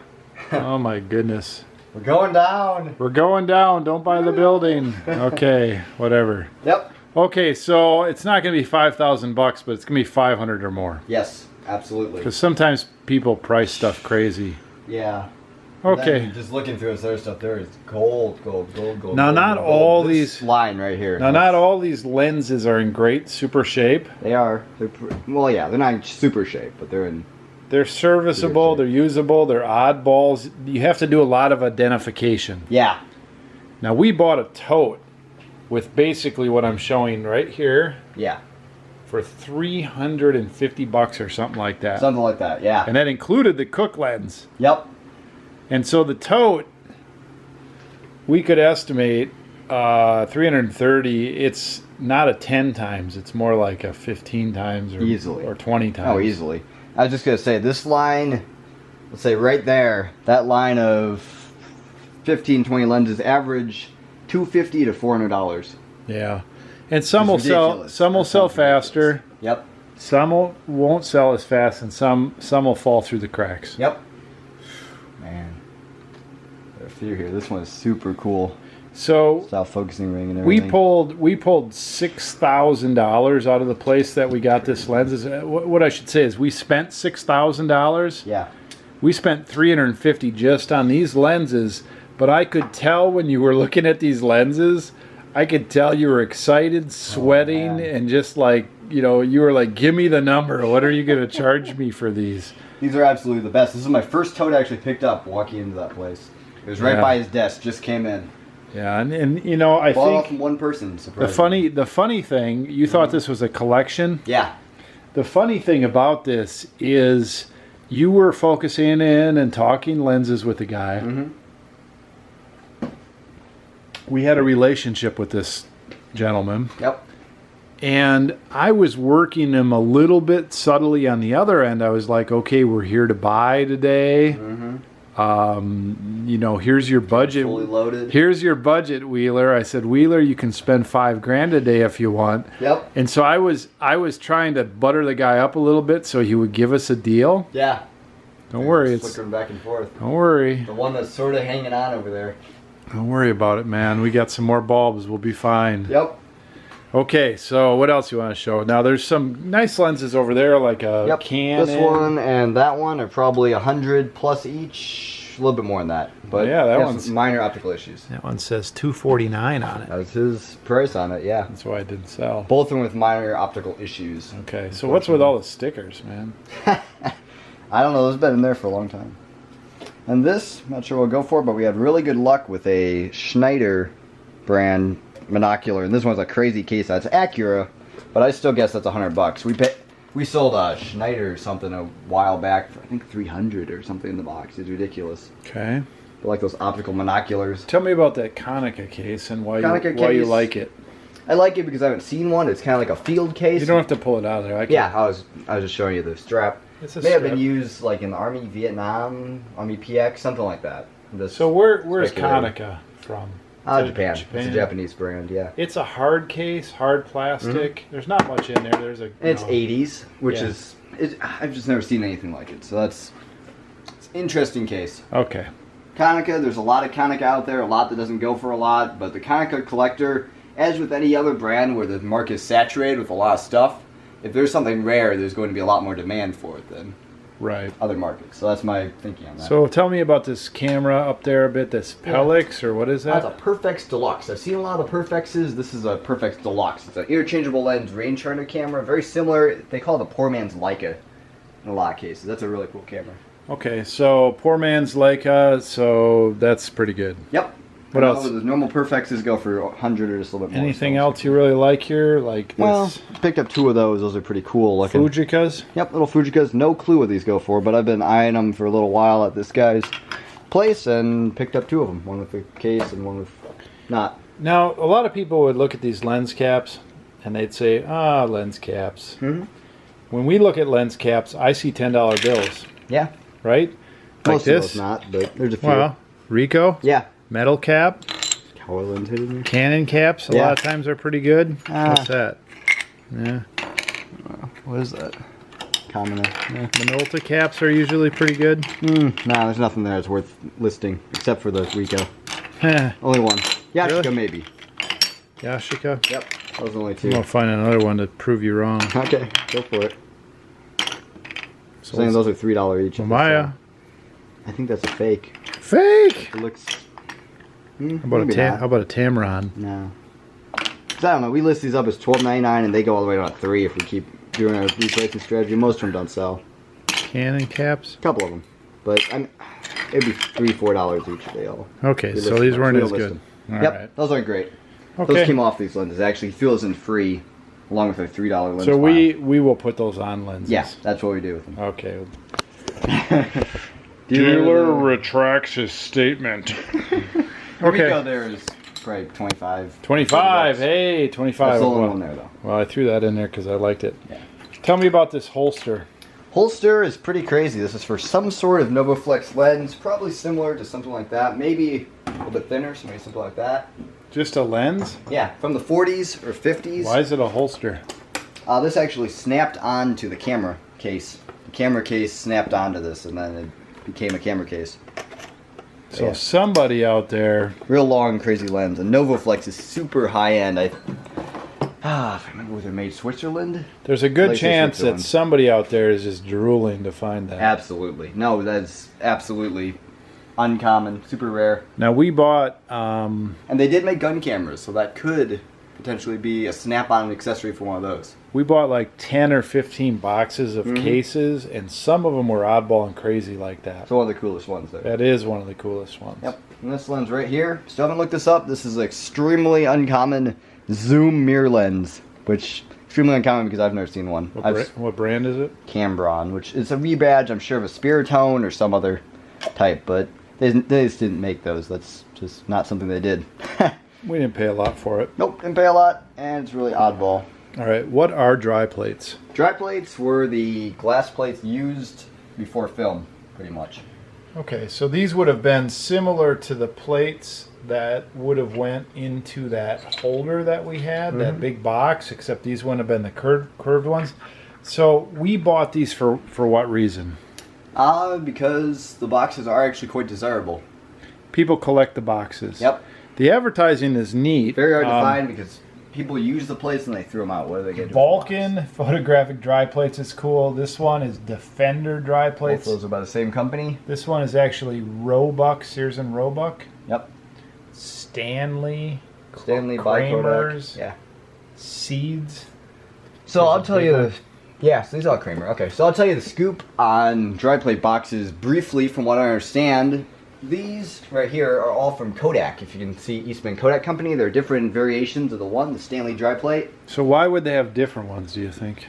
Oh my goodness. We're going down. We're going down. Don't buy the building. Okay, whatever. Yep. Okay, so it's not going to be $5,000, but it's going to be 500 or more. Yes, absolutely. Because sometimes people price stuff crazy. Yeah. Okay. Just looking through this other stuff, there is gold. Now, not all these line right here. Now, not all these lenses are in great super shape. They are. Well, yeah, they're not in super shape, but they're in. They're serviceable. They're usable. They're oddballs. You have to do a lot of identification. Yeah. Now, we bought a tote with basically what I'm showing right here. Yeah. For $350 or something like that. Something like that, yeah. And that included the Cook lens. Yep. And so the tote, we could estimate 330. It's not a 10 times. It's more like a 15 times or easily, or 20 times. Oh, easily. I was just going to say, this line, let's say right there, that line of 15, 20 lenses average $250 to $400. Yeah. And some will sell faster. Yep. Some won't sell as fast, and some will fall through the cracks. Yep. Man. A few here. This one is super cool. So self focusing ring and everything. We pulled $6,000 out of the place that we got this lens. What I should say is we spent $6,000. Yeah. We spent $350 just on these lenses, but I could tell when you were looking at these lenses, I could tell you were excited, sweating, and just like, you were like, give me the number. What are you going to charge me for these? These are absolutely the best. This is my first tote I actually picked up walking into that place. It was right by his desk, just came in. Yeah, and I bought think off from one person. The funny thing, you thought this was a collection. Yeah. The funny thing about this is you were focusing in and talking lenses with the guy. Mm-hmm. We had a relationship with this gentleman. Yep. And I was working him a little bit subtly on the other end. I was like, okay, we're here to buy today. Mm-hmm. Here's your budget. Fully loaded. Here's your budget, Wheeler. I said, Wheeler, you can spend $5,000 a day if you want. Yep. And so I was trying to butter the guy up a little bit so he would give us a deal. Yeah. Don't worry, it's flickering back and forth. Don't worry. The one that's sort of hanging on over there. Don't worry about it, man. We got some more bulbs. We'll be fine. Yep. Okay, so what else you want to show? Now, there's some nice lenses over there, like a Canon. This one and that one are probably 100 plus each. A little bit more than that. But yeah, that one's minor optical issues. That one says $249 on it. That's his price on it, yeah. That's why it didn't sell. Both of them with minor optical issues. Okay, so what's with all the stickers, man? I don't know. Those have been in there for a long time. And this, not sure what we'll go for, but we had really good luck with a Schneider brand monocular. And this one's a crazy case. That's Acura, but I still guess that's $100. We sold a Schneider or something a while back for I think 300 or something in the box. It's ridiculous. Okay. I like those optical monoculars. Tell me about that Konica case and why you like it. I like it because I haven't seen one. It's kind of like a field case. You don't have to pull it out of there. Yeah, I was just showing you the strap. It's a May have strap. been used like in the Army, Vietnam, Army PX, something like that. So where's Konica from? Japan. It's a Japanese brand, yeah. It's a hard case, hard plastic. There's not much in there. There's a. It's 80s, which is I've just never seen anything like it. So it's an interesting case. Okay. Konica, there's a lot of Konica out there, a lot that doesn't go for a lot, but the Konica collector, as with any other brand where the market is saturated with a lot of stuff, if there's something rare, there's going to be a lot more demand for it than other markets. So that's my thinking on that. So tell me about this camera up there a bit, this Pelix, or what is that? That's a Perfex Deluxe. I've seen a lot of the Perfexes. This is a Perfex Deluxe. It's an interchangeable lens rangefinder camera, very similar. They call it the poor man's Leica in a lot of cases. That's a really cool camera. Okay, so poor man's Leica, so that's pretty good. Yep. What else? The normal Perfexes go for 100 or just a little bit more. Anything else you really like here? Like this? Well, picked up 2 of those. Those are pretty cool looking. Fujicas? Yep, little Fujicas. No clue what these go for, but I've been eyeing them for a little while at this guy's place and picked up 2 of them. One with the case and one with not. Now, a lot of people would look at these lens caps and they'd say, lens caps. Mm-hmm. When we look at lens caps, I see $10 bills. Yeah. Right? Like Most this? of those not, but there's a few. Well, Ricoh? Yeah. Metal cap? Cowl lens hidden there. Canon caps, a lot of times are pretty good. What's that? Yeah. What is that? Common. Yeah. Minolta caps are usually pretty good. Nah, there's nothing there that's worth listing except for the Ricoh. Heh. Only one. Yashica Really? maybe. Yashica? Yep. Those are the only 2. I'm going to find another one to prove you wrong. Okay, go for it. So Saying those are $3 each. Maya. I think that's a fake. Fake! It looks. How about a Tamron? No. 'Cause I don't know. We list these up as $12.99 and they go all the way to about $3 if we keep doing our replacement strategy. Most of them don't sell. Canon caps? A couple of them, but it'd be $3, $4 each. They all. Okay, so these weren't as good. All Yep, right. those aren't great. Okay. Those came off these lenses. Actually, feels in free, along with a $3 lens. So we will put those on lenses. Yeah, that's what we do with them. Okay. Dealer retracts his statement. Okay. Okay. There is probably 25. 25. Hey, 25. That's the only Well, one there though. well, I threw that in there because I liked it. Yeah. Tell me about this holster. Holster is pretty crazy. This is for some sort of Novoflex lens, probably similar to something like that. Maybe a little bit thinner, so maybe something like that. Just a lens? Yeah, from the 40s or 50s. Why is it a holster? This actually snapped onto the camera case. The camera case snapped onto this, and then it became a camera case. So somebody out there. Real long, crazy lens. And Novoflex is super high end. If I remember where they're made, Switzerland? There's a good Like chance that Switzerland. somebody out there is just drooling to find that. Absolutely. No, that's absolutely uncommon, super rare. Now we bought. And they did make gun cameras, so that could potentially be a snap-on accessory for one of those. We bought like 10 or 15 boxes of Mhm. cases, and some of them were oddball and crazy like that. It's one of the coolest ones there. That is one of the coolest ones. Yep. And this lens right here, still haven't looked this up. This is an extremely uncommon zoom mirror lens, which extremely uncommon because I've never seen one. What brand is it? Cambron, which is a rebadge, I'm sure, of a Spiritone or some other type, but they just didn't make those. That's just not something they did. We didn't pay a lot for it. Nope, didn't pay a lot, and it's really oddball. All right, what are dry plates? Dry plates were the glass plates used before film, pretty much. Okay, so these would have been similar to the plates that would have went into that holder that we had, that big box, except these wouldn't have been the curved ones. So we bought these for what reason? Because the boxes are actually quite desirable. People collect the boxes. Yep. The advertising is neat. Very hard to find because people use the plates and they throw them out. What do they get? Vulcan photographic dry plates is cool. This one is Defender dry plates. Both those are by the same company. This one is actually Roebuck, Sears and Roebuck. Yep. Stanley By Kodak. Kramer's. Yeah. Seeds. So There's I'll a tell big you one. yeah, so these are all Kramer. Okay, so I'll tell you the scoop on dry plate boxes briefly from what I understand. These right here are all from Kodak. If you can see Eastman Kodak Company, they're different variations of the Stanley dry plate. So why would they have different ones, do you think?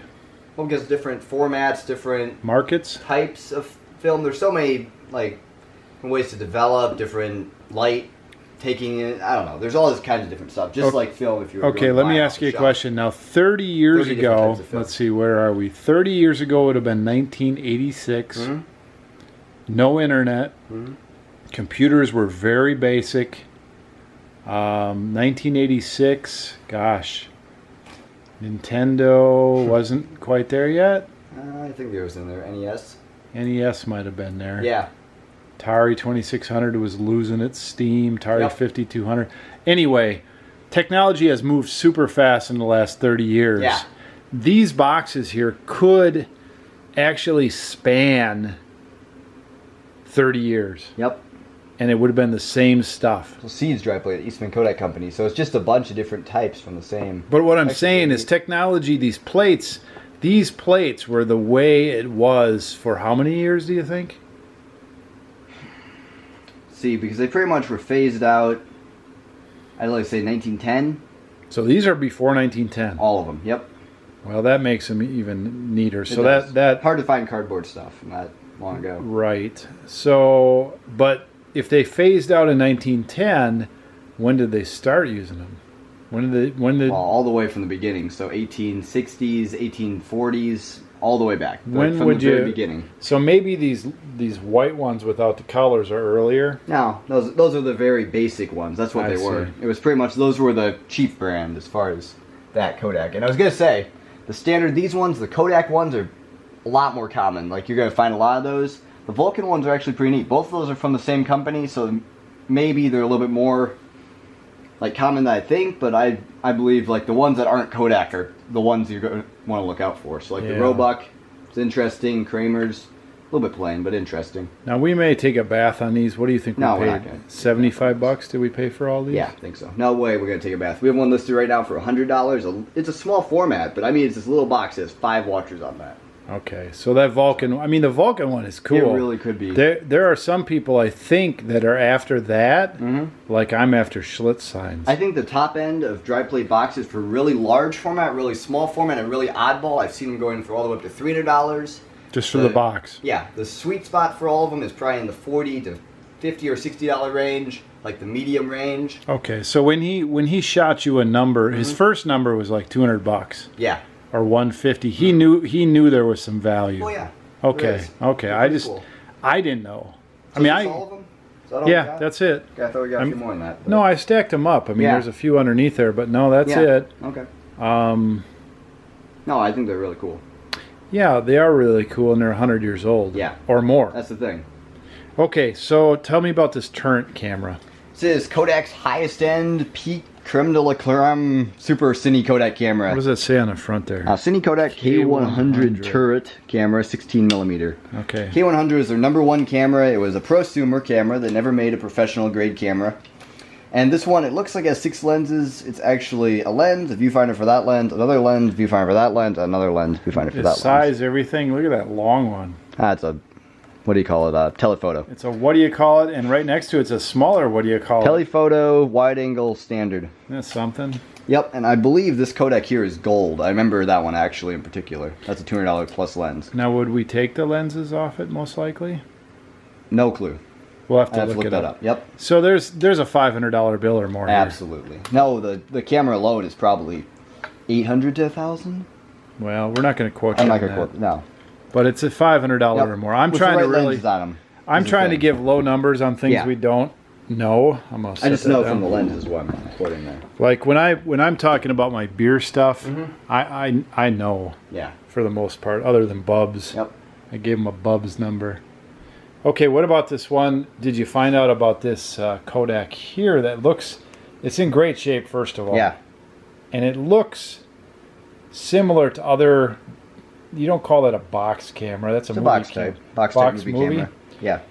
Well, because different formats, different Markets? types of film. There's so many like ways to develop, different light taking it. I don't know. There's all this kinds of different stuff. Just Okay. like film, if you were Okay, going to let buy me it ask off you a the question. Now, 30 years 30 different ago, types of film. let's see, where are we? 30 years ago would have been 1986. Mhm. No internet. Mhm. Computers were very basic. 1986, gosh. Nintendo wasn't quite there yet. I think there was in there NES. NES might have been there. Yeah. Atari 2600 was losing its steam. Atari Yep. 5200. Anyway, technology has moved super fast in the last 30 years. Yeah. These boxes here could actually span 30 years. Yep. And it would have been the same stuff. So Seeds dry plate, Eastman Kodak Company. So it's just a bunch of different types from the same. But what I'm Actually, saying is technology, these plates were the way it was for how many years, do you think? See, because they pretty much were phased out, I'd like to say 1910. So these are before 1910. All of them. Yep. Well, that makes them even neater. It So does. that hard to find cardboard stuff not long ago. right. So, but if they phased out in 1910, when did they start using them? When did Well, all the way from the beginning. So 1860s, 1840s, all the way back. When from would the very you- beginning. So maybe these white ones without the colors are earlier. No, those are the very basic ones. That's what I they were. see. It was pretty much those were the cheap brand as far as that Kodak. And I was gonna say, the standard these ones, the Kodak ones are a lot more common. Like you're gonna find a lot of those. The Vulcan ones are actually pretty neat. Both of those are from the same company, so maybe they're a little bit more like common than I think. But I believe like the ones that aren't Kodak are the ones you're gonna want to look out for. So like Yeah. the Roebuck, it's interesting. Kramer's, a little bit plain but interesting. Now we may take a bath on these. What do you think No, we we're paid? not gonna. $75 did we pay for all these? Yeah, I think so. No way we're going to take a bath. We have one listed right now for $100. It's a small format, but I mean, it's this little box that has 5 watchers on that. Okay, so that Vulcan, I mean the Vulcan one is cool. It really could be. There are some people I think that are after that, like I'm after Schlitz signs. I think the top end of dry plate boxes for really large format, really small format, and really oddball, I've seen them going for all the way up to $300. Just for the box. Yeah, the sweet spot for all of them is probably in the $40 to $50 or $60 range, like the medium range. Okay, so when he shot you a number, his first number was like $200 Yeah. or $150. He knew there was some value. Oh yeah. Okay, There is. okay. They're I pretty just cool. I didn't know. So I mean, is this all of them? Is that all yeah, we got? that's it. Okay, I thought we got a few more than that. but- No, I stacked them up. I mean, Yeah. there's a few underneath there, but no, that's Yeah. it. Okay. Um, No, I think they're really cool. yeah, they are really cool, and they're 100 years old. Yeah. or more. That's the thing. Okay, so tell me about this Turnt camera. This is Kodak's highest end peak creme de la creme super cine Kodak camera. What does that say on the front there? Cine Kodak K100 turret camera, 16 millimeter. Okay. K100 is their #1 camera. It was a prosumer camera that never made a professional grade camera. And this one, it looks like it has 6 lenses. It's actually a lens, a viewfinder for that lens, another lens, viewfinder for that lens, another lens, viewfinder for The that lens. size, everything. Look at that long one. It's a, what do you call it? Telephoto. It's a what do you call it? And right next to it's a smaller what do you call it? Telephoto wide angle standard. That's something. Yep, and I believe this Kodak here is gold. I remember that one actually in particular. That's a $200 plus lens. Now, would we take the lenses off it most likely? No clue. We'll have I to have to look look it that up. up. Yep, So there's a $500 bill or more here. absolutely. No, the camera alone is probably 800 to 1,000. Well, we're not going to quote you I'm not on gonna that. quote. No. But it's a $500 Yep. or more. I'm With trying the to right really. lenses on 'em I'm is the trying to thing. give low numbers on things Yeah. we don't know. I just know from the lenses what I'm quoting there. Like when I'm talking about my beer stuff, I know Yeah. for the most part, other than Bubs. Yep. I gave him a Bubs number. Okay, what about this one? Did you find out about this Kodak here that looks, it's in great shape, first of all. Yeah. And it looks similar to other, you don't call that a box camera, that's a It's a movie box type. Box type movie camera. Yeah.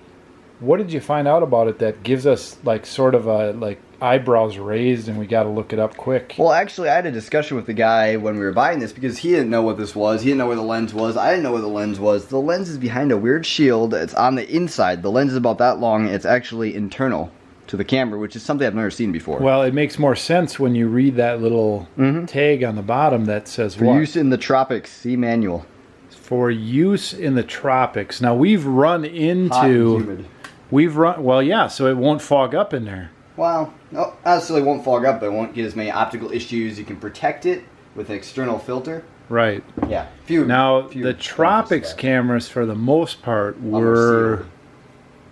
What did you find out about it that gives us like sort of a like eyebrows raised and we got to look it up quick? Well, actually, I had a discussion with the guy when we were buying this because he didn't know what this was. He didn't know where the lens was. I didn't know where the lens was. The lens is behind a weird shield. It's on the inside. The lens is about that long. It's actually internal to the camera, which is something I've never seen before. Well, it makes more sense when you read that little tag on the bottom that says For use in the tropics, see manual. For use in the tropics. Now, we've run Hot and into... humid. Well, yeah, so it won't fog up in there. Well, no, honestly, it won't fog up, but it won't get as many optical issues. You can protect it with an external filter. Right. Yeah. The tropics cameras, for the most part, were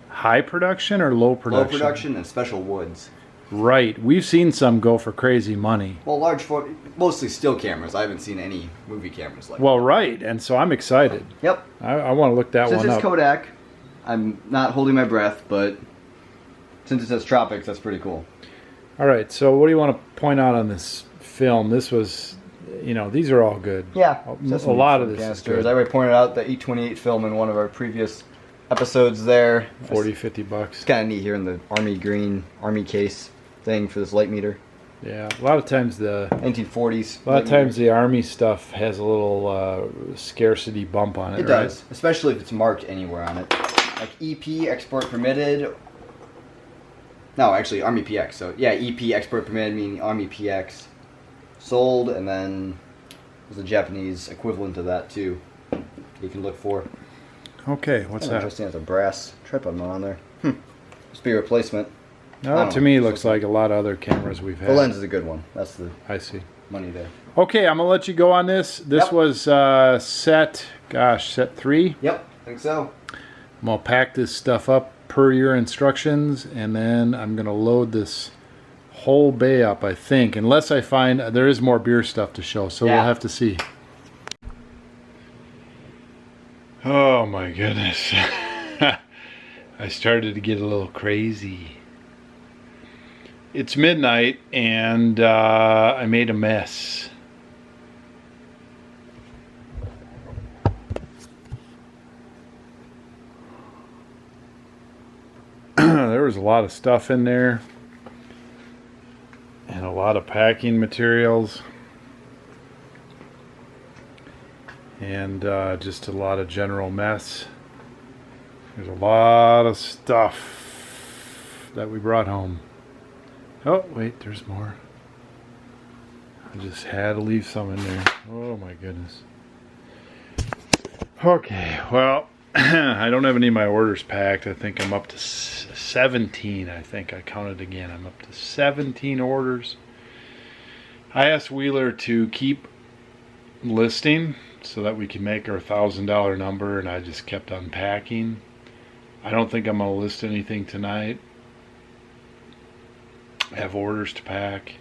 high production or low production? Low production and special woods. Right. We've seen some go for crazy money. Well, mostly still cameras. I haven't seen any movie cameras like that. Well, right, and so I'm excited. Yep. I want to look that one up. Since it's Kodak, I'm not holding my breath, but since it says tropics, that's pretty cool. All right, so what do you want to point out on this film? This was, these are all good. Yeah. A lot of this is good. I already pointed out the 828 film in one of our previous episodes there. 40, 50 bucks. It's kind of neat here in the army green, army case thing for this light meter. Yeah, a lot of times 1940s. A lot of times the army stuff has a little scarcity bump on it. It does, especially if it's marked anywhere on it. Like EP, export permitted. No, actually, Army PX. So, yeah, EP, export permitted, meaning Army PX. Sold, and then there's a Japanese equivalent of that, too. You can look for. Okay, what's that? Interesting, there's a brass tripod mount on there. Must be a replacement. No, that to me looks like a lot of other cameras we've had. The lens is a good one. That's the I see. money there. Okay, I'm going to let you go on this. This was set 3. Yep, I think so. I'm going to pack this stuff up per your instructions, and then I'm going to load this whole bay up, I think. Unless I find there is more beer stuff to show, so we'll have to see. Oh my goodness. I started to get a little crazy. It's midnight, and I made a mess. There was a lot of stuff in there, and a lot of packing materials, and just a lot of general mess. There's a lot of stuff that we brought home. Oh, wait, there's more. I just had to leave some in there. Oh my goodness. Okay, well, I don't have any of my orders packed. I think I'm up to 17. I think I counted again. I'm up to 17 orders. I asked Wheeler to keep listing so that we can make our $1,000 number, and I just kept unpacking. I don't think I'm going to list anything tonight. I have orders to pack.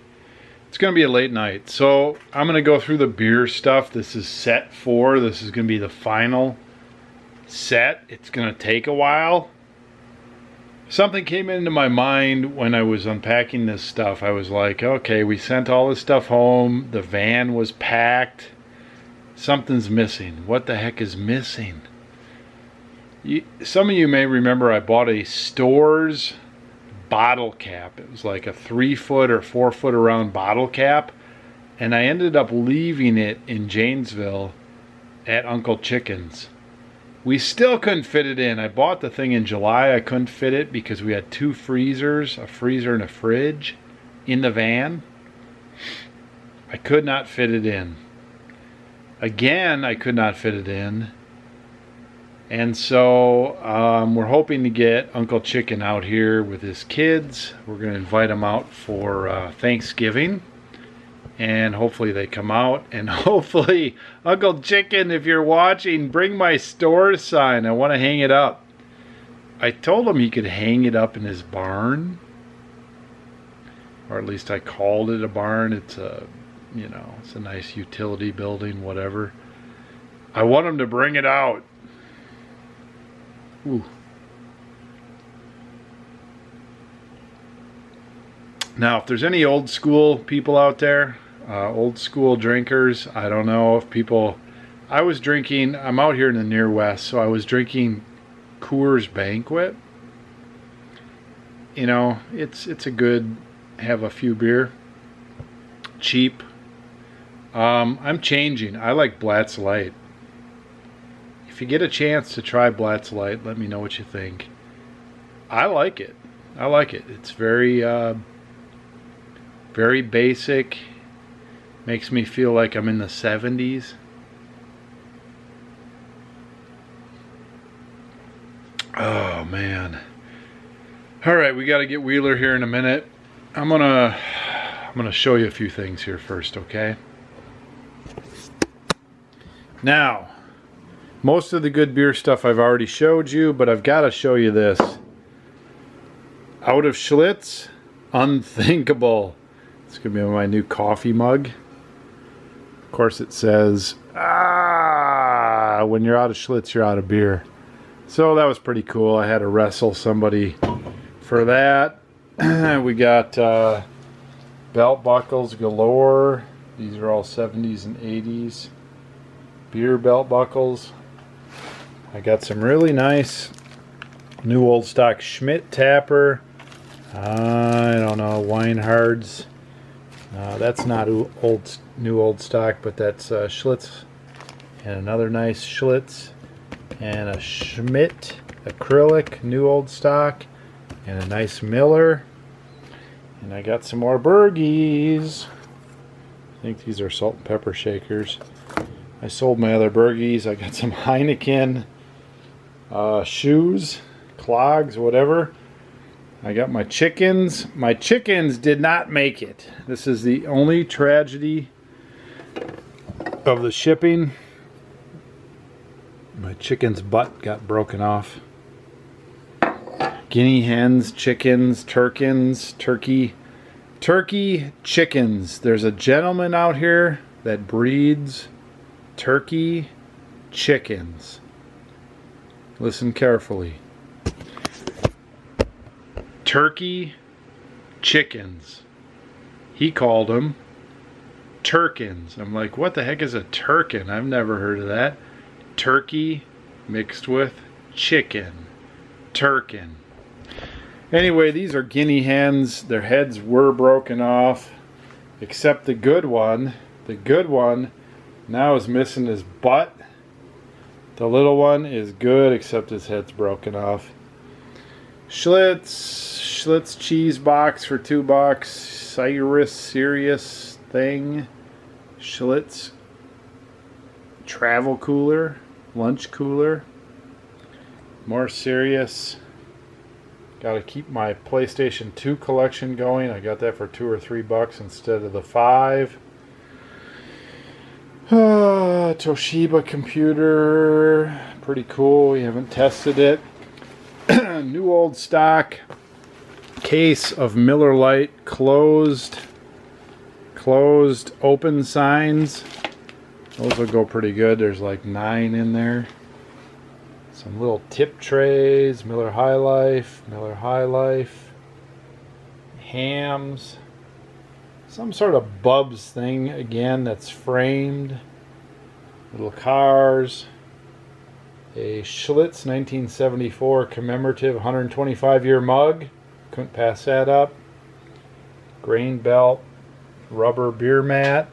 It's going to be a late night, so I'm going to go through the beer stuff. This is set 4. This is going to be the final set. It's going to take a while. Something came into my mind when I was unpacking this stuff. I was like, okay, we sent all this stuff home. The van was packed. Something's missing. What the heck is missing? Some of you may remember I bought a Stores bottle cap. It was like a 3-foot or 4-foot around bottle cap, and I ended up leaving it in Janesville at Uncle Chicken's. We still couldn't fit it in. I bought the thing in July. I couldn't fit it because we had 2 freezers, a freezer and a fridge, in the van. I could not fit it in. Again, I could not fit it in. And so we're hoping to get Uncle Chicken out here with his kids. We're going to invite them out for Thanksgiving. And hopefully they come out. And hopefully, Uncle Chicken, if you're watching, bring my store sign. I want to hang it up. I told him he could hang it up in his barn. Or at least I called it a barn. It's a, it's a nice utility building, whatever. I want him to bring it out. Ooh. Now, if there's any old school people out there, old school drinkers, I don't know if people... I was drinking, I'm out here in the near west, so I was drinking Coors Banquet. You know, it's a good, have a few beer. Cheap. I'm changing. I like Blatz Light. If you get a chance to try Blatz Light, let me know what you think. I like it. I like it. It's very, very basic. Makes me feel like I'm in the 70s. Oh man. All right, we got to get Wheeler here in a minute. I'm gonna show you a few things here first, okay? Now, most of the good beer stuff I've already showed you, but I've got to show you this. Out of Schlitz, Unthinkable. It's gonna be my new coffee mug. Of course, it says, when you're out of Schlitz, you're out of beer. So that was pretty cool. I had to wrestle somebody for that. We got belt buckles galore. These are all 70s and 80s beer belt buckles. I got some really nice new old stock Schmidt Tapper. I don't know, Weinhard's. That's not new old stock, but that's Schlitz. And another nice Schlitz. And a Schmidt acrylic, new old stock, and a nice Miller. And I got some more Bergies. I think these are salt and pepper shakers. I sold my other Bergies. I got some Heineken shoes, clogs, whatever. I got my chickens. My chickens did not make it. This is the only tragedy of the shipping. My chicken's butt got broken off. Guinea hens, chickens, turkey, chickens. There's a gentleman out here that breeds turkey chickens. Listen carefully. Turkey chickens. He called them Turkins. I'm like, what the heck is a Turkin? I've never heard of that. Turkey mixed with chicken. Turkin. Anyway, these are guinea hens. Their heads were broken off, except the good one. The good one now is missing his butt. The little one is good, except his head's broken off. Schlitz cheese box for $2. Serious thing. Schlitz travel cooler, lunch cooler. More serious. Got to keep my PlayStation 2 collection going. I got that for $2 or $3 instead of the $5. Toshiba computer, pretty cool. We haven't tested it. New old stock case of Miller Lite closed open signs. Those will go pretty good. There's like 9 in there. Some little tip trays, Miller High Life, hams, some sort of Bubs thing again that's framed, little cars, a Schlitz 1974 commemorative 125-year mug, couldn't pass that up, grain belt, rubber beer mat,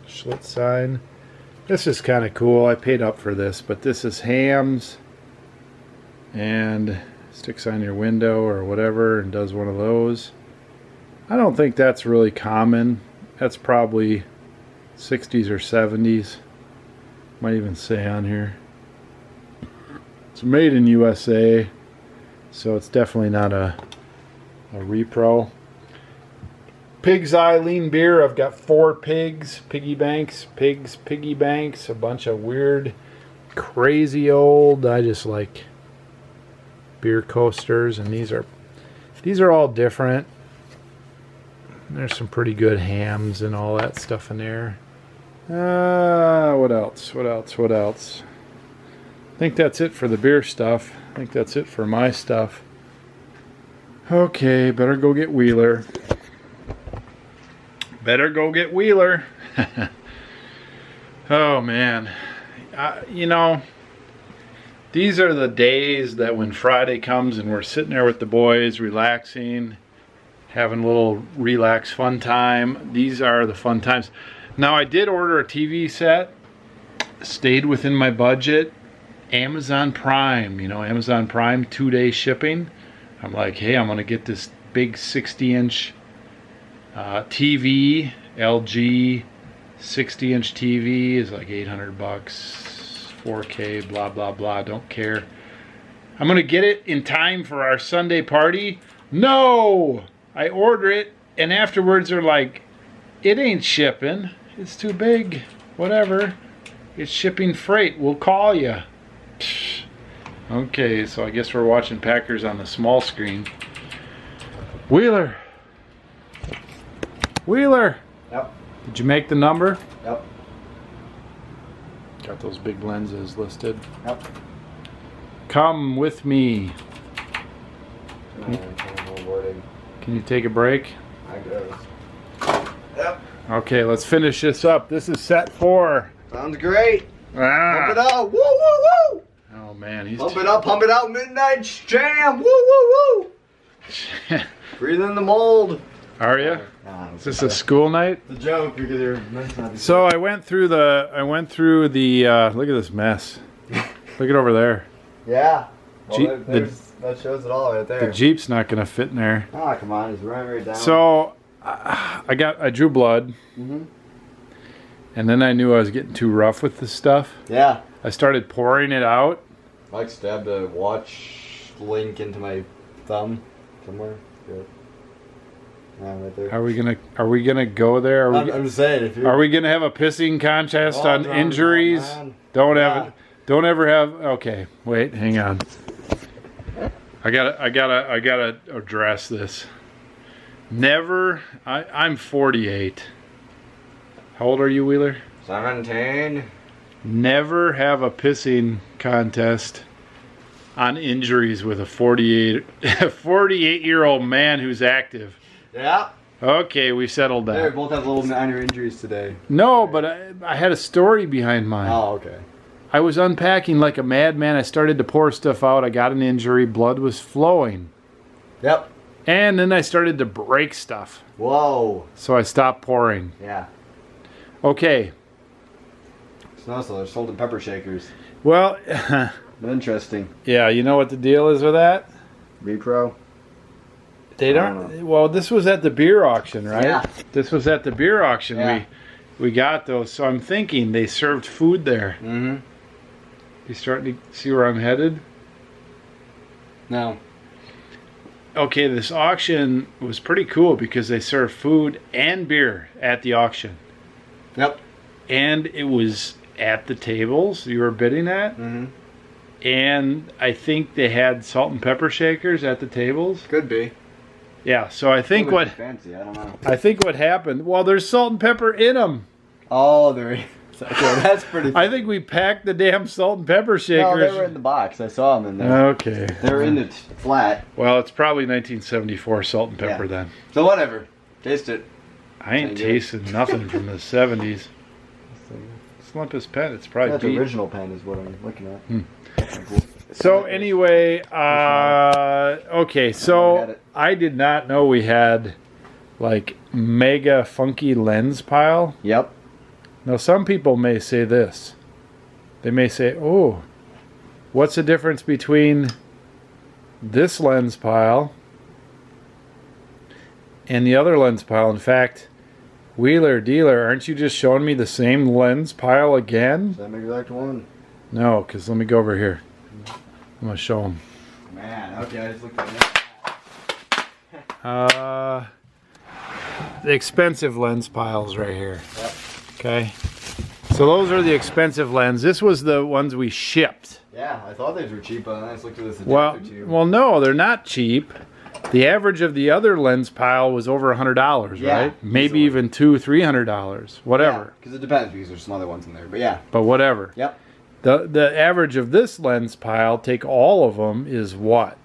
Schlitz sign. This is kind of cool. I paid up for this, but this is hams and sticks on your window or whatever and does one of those. I don't think that's really common. That's probably 60s or 70s. Might even say on here. It's made in USA, so it's definitely not a repro. Pig's Eye lean beer. I've got 4 pigs, piggy banks, a bunch of weird, crazy old. I just like beer coasters, and these are all different. There's some pretty good hams and all that stuff in there. What else? I think that's it for the beer stuff. I think that's it for my stuff. Okay, better go get Wheeler. Better go get Wheeler. Oh, man. You know, these are the days that when Friday comes and we're sitting there with the boys, relaxing, having a little relax fun time. These are the fun times. Now, I did order a TV set. Stayed within my budget. Amazon Prime, you know, Amazon Prime 2-day shipping. I'm like, hey, I'm gonna get this big 60-inch TV, LG 60-inch TV is like $800, 4K, blah blah blah. Don't care. I'm gonna get it in time for our Sunday party. No, I order it, and afterwards they're like, it ain't shipping. It's too big. Whatever. It's shipping freight. We'll call you. Okay, so I guess we're watching Packers on the small screen. Wheeler. Wheeler. Yep. Did you make the number? Yep. Got those big lenses listed. Yep. Come with me. Can you take a break? I guess. Yep. Okay, let's finish this up. This is set 4. Sounds great. Ah. Pump it up. Woo, woo, woo. Oh, man. He's Pump it out. Midnight jam. Woo, woo, woo. Breathe in the mold. Are you? Nah, Is this a school night? It's a joke because you're meant to be. So I went through the, look at this mess. Look at over there. Yeah. Well, Jeep- that shows it all right there. The Jeep's not going to fit in there. Oh, come on. It's right down. So I drew blood. Mm-hmm. And then I knew I was getting too rough with this stuff. Yeah. I started pouring it out. Mike stabbed a watch link into my thumb somewhere. Good. Yeah, right there. Are we gonna go there? I'm just saying, if you're... Are we gonna have a pissing contest Oh, on no, injuries? man. Don't Yeah. don't ever have. Okay, wait, hang on. I gotta address this. Never. I'm 48. How old are you, Wheeler? 17. Never have a pissing contest on injuries with a 48-year-old man who's active. Yeah. Okay, we settled They that. both have little minor injuries today. No, but I had a story behind mine. Oh, okay. I was unpacking like a madman. I started to pour stuff out. I got an injury. Blood was flowing. Yep. And then I started to break stuff. Whoa. So I stopped pouring. Yeah. Okay. So they're salt and pepper shakers. Well, Interesting. yeah, you know what the deal is with that? Repro. They I don't don't. Well, this was at the beer auction, right? Yeah. This was at the beer auction. Yeah. We got those. So I'm thinking they served food there. Mm-hmm. You starting to see where I'm headed? No. Okay, this auction was pretty cool because they served food and beer at the auction. Yep. And it was at the tables you were bidding at. Mm-hmm. And I think they had salt and pepper shakers at the tables. Could be. Yeah, so I think Probably fancy. I don't know. what happened, well, there's salt and pepper in them. Oh, there. Okay, that's pretty. I think we packed the damn salt and pepper shakers. No, they were in the box. I saw them in there. Okay. They were in the flat. Well, it's probably 1974 salt and pepper Yeah. then. So whatever. Taste it. I ain't Thank you. tasting nothing from the 70s. Slump his pen. It's probably That beat. original pen is what I'm looking at. So anyway, okay, had so it. I did not know we had like mega funky lens pile. Yep. Now some people may say this. They may say, oh, what's the difference between this lens pile and the other lens pile? In fact, Wheeler Dealer, aren't you just showing me the same lens pile again? Same exact one. No, because let me go over here. I'm going to show them. Man, okay, I just looked at it. The expensive lens piles right here. Yep. Okay. So those are the expensive lens. This was the ones we shipped. Yeah, I thought these were cheap, but then I just looked at this Well, adapter too. well, no, they're not cheap. The average of the other lens pile was over $100, Yeah, right? Maybe easily. even $200-$300, whatever. Because it depends, because there's some other ones in there. But yeah. But whatever. Yep. The average of this lens pile, take all of them, is what?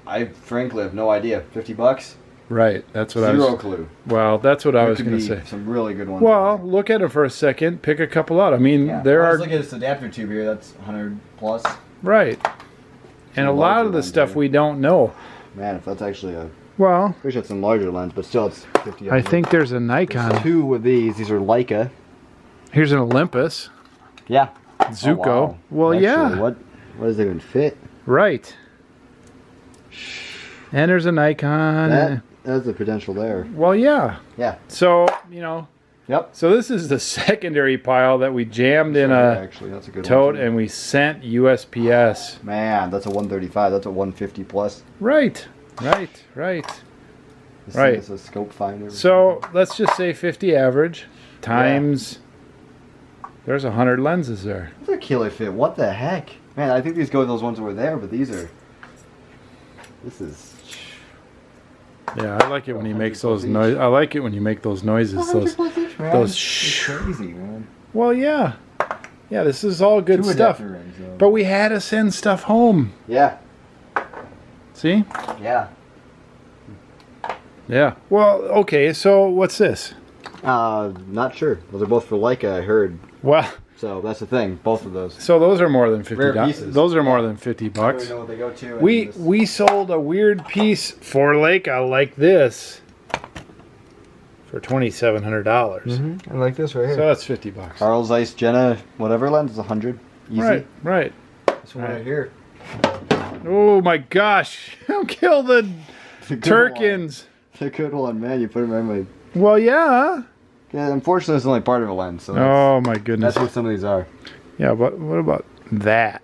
I frankly have no idea. $50? Right. That's what I Zero was. clue. Well, that's what I There was could going be to say. some really good ones. Well, look at it for a second. Pick a couple out. I mean, yeah. there I are was looking at this adapter tube here. That's 100 plus. right, and a Some lot larger of the ones stuff here. we don't know. Man, if that's actually a... Well, wish it's some larger lens, but still it's 50. I think there's a Nikon. There's two of these. These are Leica. Here's an Olympus. Yeah. Zuko. Oh, wow. Well, Actually, yeah. What does it even fit? Right. And there's a Nikon. That's the potential there. Well, yeah. Yeah. So, you know. Yep. So this is the secondary pile that we jammed in a actually, that's a good tote one too. and we sent USPS. Man, that's a 135. That's a 150 plus. Right. Right. This Right. thing is a scope finder. So let's just say 50 average times. There's 100 lenses there. They're killer fit. What the heck? Man, I think these go with those ones that were there, but these are... This is... Yeah, I like it when he makes those noises. I like it when you make those noises. Those shh. It's crazy, man. Well, yeah. Yeah, this is all good Two stuff. adapter rings, though. But we had to send stuff home. Yeah. See? Yeah. Yeah. Well, okay, so what's this? Not sure. Those are both for Leica, I heard. Well, So that's the thing. Both of those. so those are more than $50. Rare pieces. Those are more than $50 I don't bucks. really know what they go to. We sold a weird piece for Leica like this for $2,700. I like this right here. So that's $50. Carl Zeiss Jenna, whatever lens is 100. Easy. Right. This one right here. Oh my gosh! Kill the The good Turkins. one. The good one, man. You put them in my... Well, yeah. Yeah, unfortunately, it's only part of a lens. So Oh my goodness. that's what some of these are. Yeah, but what about that?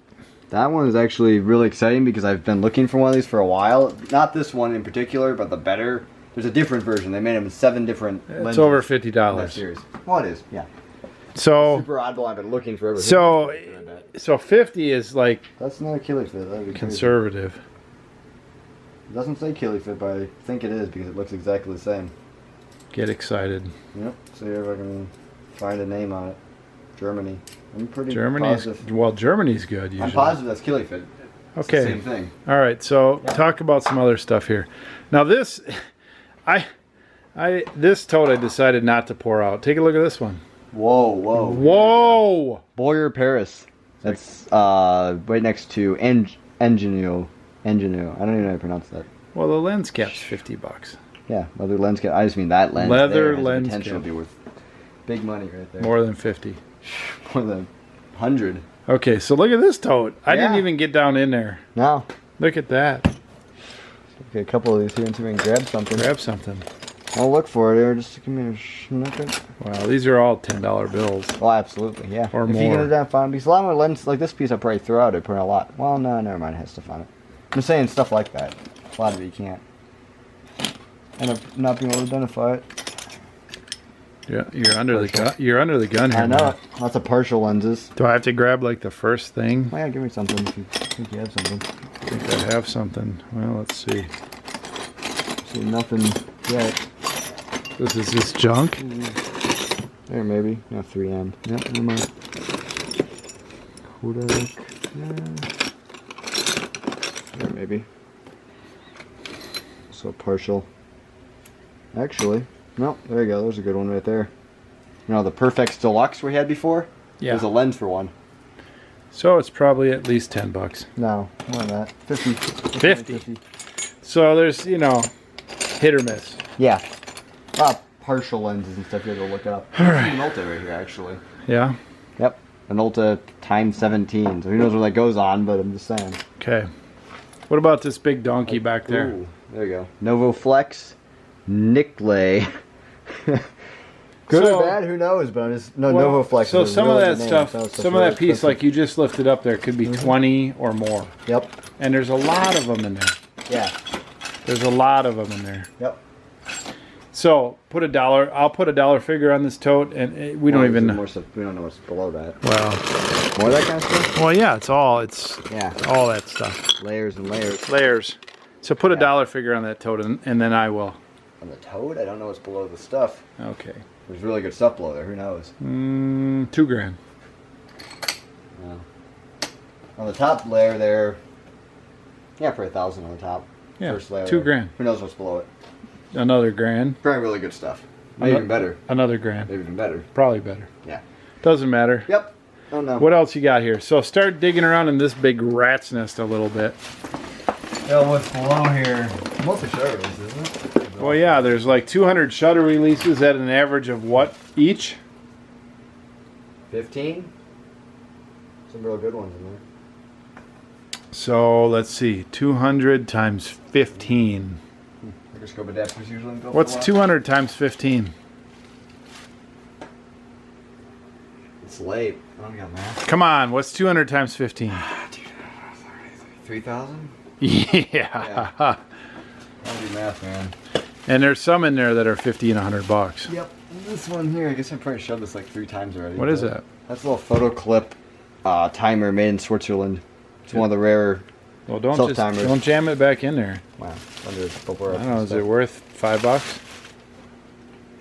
That one is actually really exciting because I've been looking for one of these for a while. Not this one in particular, but the better. There's a different version. They made them in 7 different lenses. It's over in that $50. series. Well, it is, yeah. So Super oddball. I've been looking forever. so 50 is like That's not a Kili fit. That'd be crazy. conservative. It doesn't say Kili fit, but I think it is because it looks exactly the same. Get excited. Yep. See if I can find a name on it. Germany. I'm pretty Germany's positive. well, Germany's good usually. I'm positive that's Kili fit. It's the Okay. same thing. All right. So talk about some other stuff here. Now this, this tote I decided not to pour out. Take a look at this one. Whoa, whoa. Whoa! Boyer Paris. That's right next to Enginio. I don't even know how to pronounce that. Well, the lens cap's $50. Yeah, leather lens cap. I just mean that lens. Leather there has lens potential cap. to be worth big money right there. More than 50. More than 100. Okay, so look at this tote. I didn't Yeah. even get down in there. No. Look at that. Okay, a couple of these here and see if we can grab something. Grab something. I'll look for it here. Just give me a snippet. Wow, these are all $10 bills. Oh, absolutely, yeah. Or if more. you get it down, find because a lot of my lenses, like this piece, I probably throw out. I put in a lot. Well, no, never mind. It has stuff on it. I'm saying stuff like that. A lot of it you can't. End up not being able to identify it. Yeah, you're under the gun. You're under the gun here. I know man. it. Lots of partial lenses. Do I have to grab like the first thing? Oh, yeah, give me something if you think you have something. I think I have something. Well, let's see. See nothing yet. This is this junk. There, maybe. No, 3M. Yep, never mind. Kodak. Yeah. There, maybe. So partial. Actually, no, there you go. There's a good one right there. You know, the Perfex Deluxe we had before? Yeah. There's a lens for one. So it's probably at least $10. No, more than that. 50. 50. So there's, you know, hit or miss. Yeah. A lot of partial lenses and stuff you have to look up. All right. An Ulta right here, actually. Yeah. Yep. An Ulta times 17. So who knows where that goes on, but I'm just saying. Okay. What about this big donkey back there? Ooh, there you go. Novo Flex. Nicklay. Good So- or bad, who knows? But I'm just Well, Novo Flex. So is a some of really that good name. stuff, So some of really that piece expensive. like you just lifted up there could be 20 or more. Yep. And there's a lot of them in there. Yeah. There's a lot of them in there. Yep. So put $1. I'll put a dollar figure on this tote, and we don't Well, even there's know. more stuff. We don't know what's below that. Well, More of that kind of stuff. well, yeah, it's all Yeah. that stuff. Layers and layers. Layers. So put a Yeah. dollar figure on that tote, and then I will. On the toad, I don't know what's below the stuff. Okay. There's really good stuff below there. Who knows? $2,000. No. On the top layer there. Yeah, for 1,000 on the top. Yeah, First layer. $2,000. Who knows what's below it? another grand. Probably really good stuff. Maybe even better. Another grand. Maybe even better. Probably better. Yeah. Doesn't matter. Yep. Oh no. What else you got here? So start digging around in this big rat's nest a little bit. Yeah, what's below here? Mostly shutter releases, isn't it? Well, yeah, there's like 200 shutter releases at an average of what each? 15. Some real good ones in there. So let's see, 200 times 15. Microscope adapters usually go. What's 200 times 15? It's late. I don't got math. Come on, what's 200 times 15? 3,000? Yeah. I don't do math, man. And there's some in there that are 50 and $100. Yep. This one here, I guess I've probably showed this like 3 times already. What is that? That's a little photo clip timer made in Switzerland. It's one of the rarer Well, don't self-timers. don't jam it back in there. Wow. I don't know. Is it worth $5?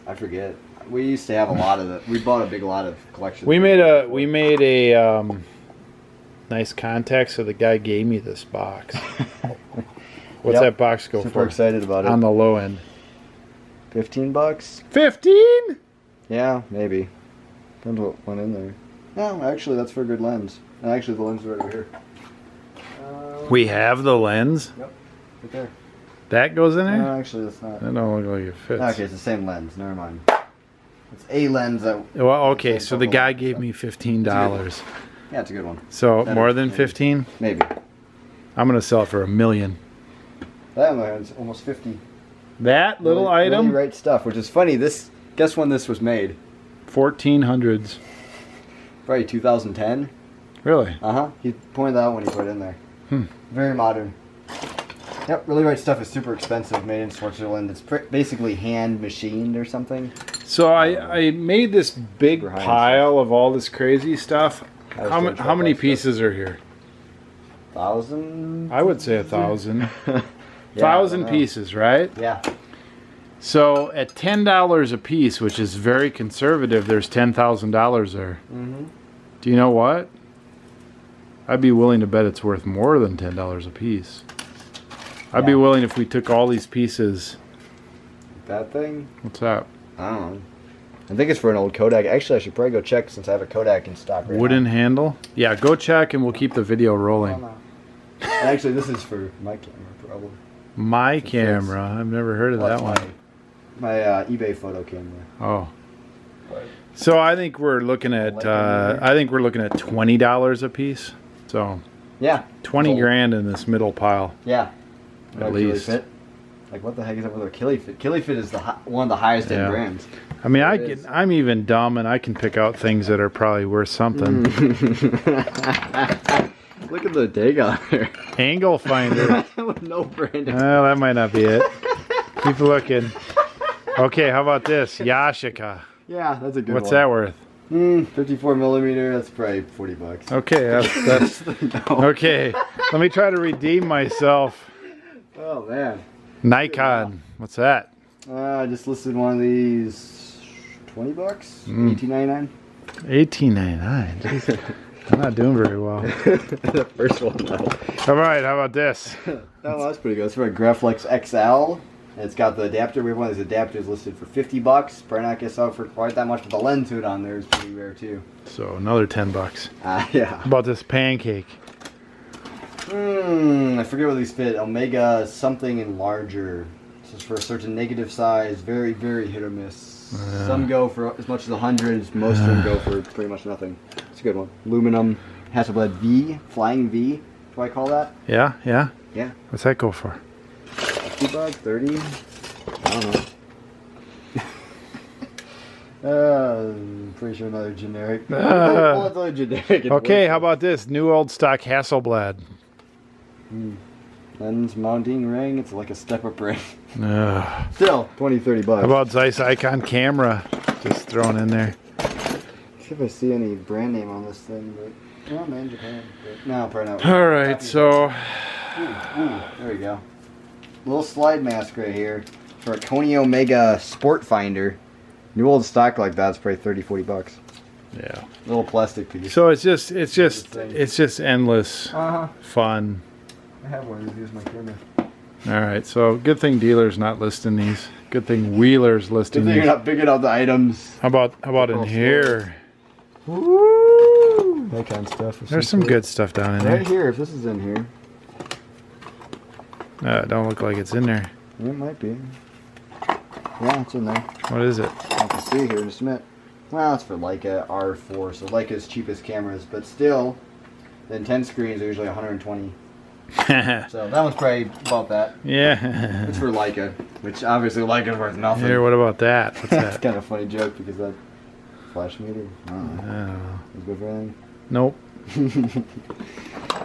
I forget. We used to have a lot of it. We bought a big lot of collections. We made a nice contact, so the guy gave me this box. What's Yep. that box go Super for? excited about it. On the low end. $15? 15? Yeah, maybe. Depends what went in there. No, actually, that's for a good lens. And actually, the lens is right over here. We have the lens. Yep, right there. That goes in there. No, actually, that's not. That don't look like it fits. Okay, it's the same lens. Never mind. It's a lens that. Well, okay, Same so the focal guy length, gave so. me $15. Yeah, it's a good one. So Better, more than maybe. 15? Maybe. I'm gonna sell it for $1 million. That one's almost 50. That little Really- item, Really right stuff, which is funny. This. Guess when this was made? 1400s. Probably 2010. Really? He pointed that out when he put it in there. Very modern. Yep, really right stuff is super expensive, made in Switzerland. It's basically hand machined or something. So I made this big Super high-end pile of all this crazy stuff. was How, doing how many stuff. pieces are here? 1,000. I would say 1,000. Yeah, I 1,000 don't know. pieces, right? Yeah. So at $10 a piece, which is very conservative, there's $10,000 there. Mm-hmm. Do you know what? I'd be willing to bet it's worth more than $10 a piece. I'd be Yeah. willing if we took all these pieces. That thing? What's that? I don't know. I think it's for an old Kodak. Actually, I should probably go check since I have a Kodak in stock right Wooden now. handle? Yeah, go check and we'll keep the video rolling. Actually, this is for my camera, probably. My fix. camera. I've never heard of that one. My eBay photo camera. Oh. So I think we're looking at $20 a piece. So Yeah. 20 Cool. grand in this middle pile. Yeah. At Achilles least. Fit. Like what the heck is up with their Achilles Fit? Achilles Fit is one of the highest end Yeah. brands. I mean, It is. I'm even dumb and I can pick out things that are probably worth something. Look at the dig on there. Angle finder. With no branding. Well, that might not be it. Keep looking. Okay, how about this? Yashica. Yeah, that's a good What's one. that worth? 54 millimeter. That's probably $40. Okay, that's No. okay. Let me try to redeem myself. Oh man. Nikon. What's that? I just listed one of these. $20. $18.99. $18.99. Jeez. I'm not doing very well. The first one though. All right, how about this? Oh, that's pretty good. It's for a Graflex XL. And it's got the adapter. We have one of these adapters listed for $50. Probably not gets out for quite that much, but the lens hood on there is pretty rare too. So another $10. Yeah. How about this pancake? I forget what these fit. Omega something and larger. This is for a certain negative size. Very, very hit or miss. Some go for as much as 100. Most of them go for pretty much nothing. It's a good one. Aluminum Hasselblad V, Flying V. Do I call that? Yeah, yeah. Yeah. What's that go for? $50, 30. I don't know. I'm pretty sure another generic. Well, it's only generic. It's Okay, worth how it. about this? New old stock Hasselblad. Lens mounting ring. It's like a step-up ring. Ugh. Still, 20, 30 bucks. How about Zeiss Icon camera? Just thrown in there. See if I see any brand name on this thing, but well, made in Japan. But no, probably not. All right, so Ooh, there we go. Little slide mask right here for a Coney Omega Sport Finder. New old stock like that's probably 30, 40 bucks. yeah. Little plastic piece. So it's just endless Uh-huh. fun. I have one of these. Use my camera. All right, so good thing dealer's not listing these. Good thing Wheeler's listing Good thing these. you're not picking out the items. How about in here? Woo! That kind of stuff. There's some good stuff down in Right there. here, if this is in here. Don't look like it's in there. It might be. Yeah, it's in there. What is it? I can see here in just a minute. Well, it's for Leica R4, so Leica's cheapest cameras, but still, the intense screens are usually 120. So that one's probably about that. Yeah. It's for Leica, which obviously Leica's worth nothing. Here, what about that? What's That's that? kind of a funny joke because that flash meter. I don't know. I don't know. Is good for anything? Nope.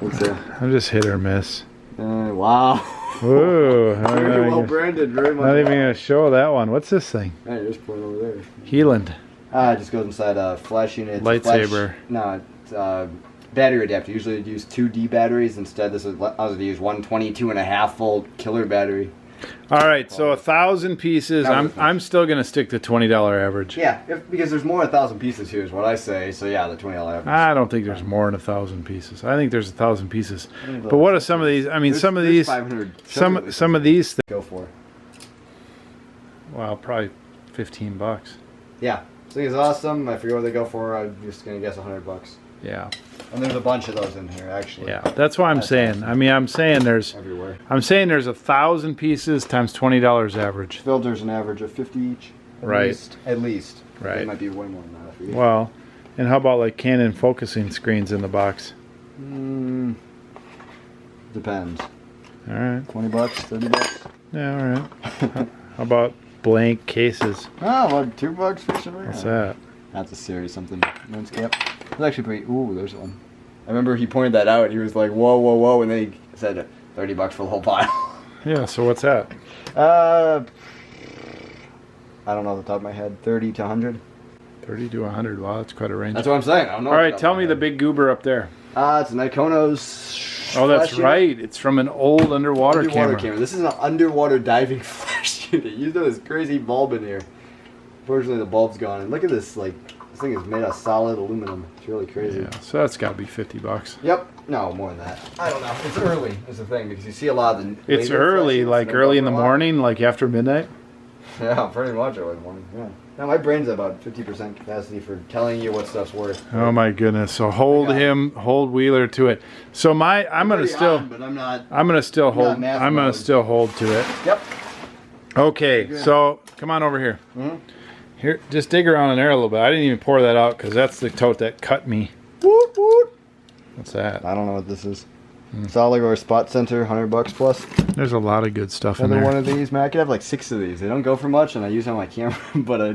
What's that? I'm just hit or miss. Wow. Ooh. Very well branded. Very much. Not even gonna show that one. What's this thing? Hey, there's one over there. Healand. It just goes inside a flash unit. It's a Lightsaber. No, it's battery adapter. Usually you'd use 2D batteries. Instead, I was to use 122.5 volt killer battery. All right, so 1,000 pieces. I'm still gonna stick to $20 average. Yeah, because there's more than 1,000 pieces here is what I say. So yeah, the $20 average. I don't think there's more than 1,000 pieces. I think there's 1,000 pieces. But what are some of these? I mean, some of these. 500. Some of these. Go for. Wow, probably $15. Yeah, this thing is awesome. I forget what they go for. I'm just gonna guess $100. Yeah. And there's a bunch of those in here, actually. Yeah, that's what I'm saying. Awesome. I mean, I'm saying there's Everywhere. 1,000 pieces times $20 average. Filters an average of 50 each. Right. At least. Right. It might be way more than that. I forget. Well, and how about like Canon focusing screens in the box? Depends. All right. $20, $30. Yeah, all right. How about blank cases? Oh, about $2 for some reason. What's that? That's a series something. Lens cap. It's actually pretty. Ooh, there's one. I remember he pointed that out. He was like, "Whoa, whoa, whoa!" And then he said, $30 for the whole pile. Yeah. So what's that? I don't know off the top of my head. 30 to 100. 30 to 100. Wow, that's quite a range. That's what I'm saying. I don't know. All right, tell me the big goober up there. It's an Iconos. Oh, that's flash unit. right. It's from an old underwater camera. This is an underwater diving flash unit. You know this crazy bulb in here. Unfortunately, the bulb's gone. And look at this. Like, this thing is made of solid aluminum. It's really crazy. Yeah. So that's got to be $50. Yep. No, more than that. I don't know. It's early. Is the thing because you see a lot of the. It's later early, flashes, like they early go in the for a lot. morning, like after midnight. Yeah, pretty much early morning. Yeah. Now my brain's at about 50% capacity for telling you what stuff's worth. Oh my goodness! So hold Wheeler to it. So I'm gonna still, but I'm not. I'm gonna still hold, math I'm gonna mode. still hold to it. Yep. Okay, so come on over here. Here, just dig around in there a little bit. I didn't even pour that out because that's the tote that cut me. Woot woot. What's that? I don't know what this is. Solid or spot sensor, $100 plus. There's a lot of good stuff in Another there. one of these, man. I could have like 6 of these. They don't go for much, and I use them on my camera, but I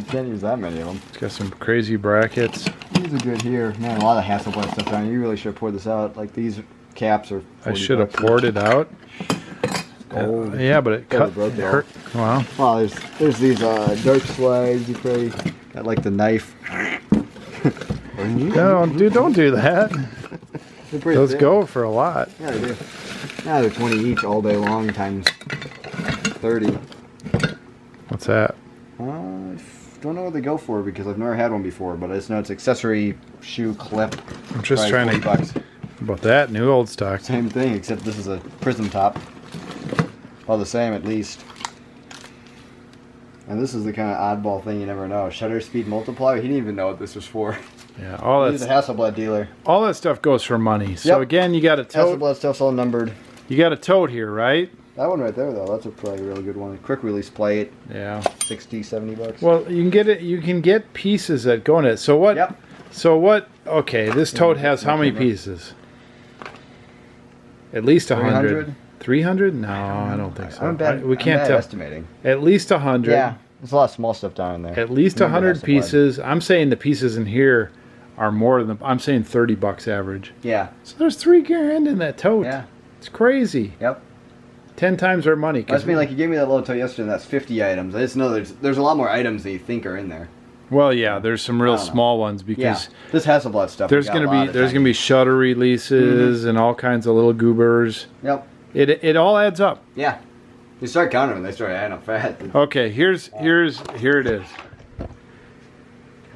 can't use that many of them. It's got some crazy brackets. These are good here. Man, a lot of Hasselblad stuff down here. You really should have poured this out. Like these caps are. I should have poured it out. Gold. Yeah, but it cut. broke It it hurt. Wow. Well, there's these dark slides. You probably got like the knife. No, dude, don't do that. They're pretty Those thin. go for a lot. Yeah, they do. Yeah, they're 20 each all day long times 30. What's that? I don't know what they go for because I've never had one before, but I just know it's accessory shoe clip. I'm just Probably trying to. $40. About that new old stock. Same thing, except this is a prism top. All the same, at least. And this is the kind of oddball thing you never know. Shutter speed multiplier. He didn't even know what this was for. Yeah, all He's a that Hasselblad dealer. all that stuff goes for money. So Yep. again, you got a tote. Hasselblad stuff's all numbered. You got a tote here, right? That one right there, though, that's probably a really good one. Quick release plate, Yeah. 60, 70 bucks. Well, you can get it. You can get pieces that go in it. So what? Yep. So what? Okay, this tote has how many pieces? At least 100. 300? No, I don't think so. We can't tell. Estimating. At least 100. Yeah, there's a lot of small stuff down in there. At least Remember 100 Hasselblad. pieces. I'm saying the pieces in here are more than. I'm saying $30 average. Yeah. So there's $3,000 in that tote. Yeah. It's crazy. Yep. 10 times our money. I just mean, like, you gave me that little tote yesterday, and that's 50 items. I just know there's a lot more items than you think are in there. Well, yeah, there's some real I don't know. small ones Yeah. because This Hasselblad stuff. there's gonna be shutter releases and all kinds of little goobers. Yep. It all adds up. Yeah. You start counting them, they start adding up fast. Okay, here it is.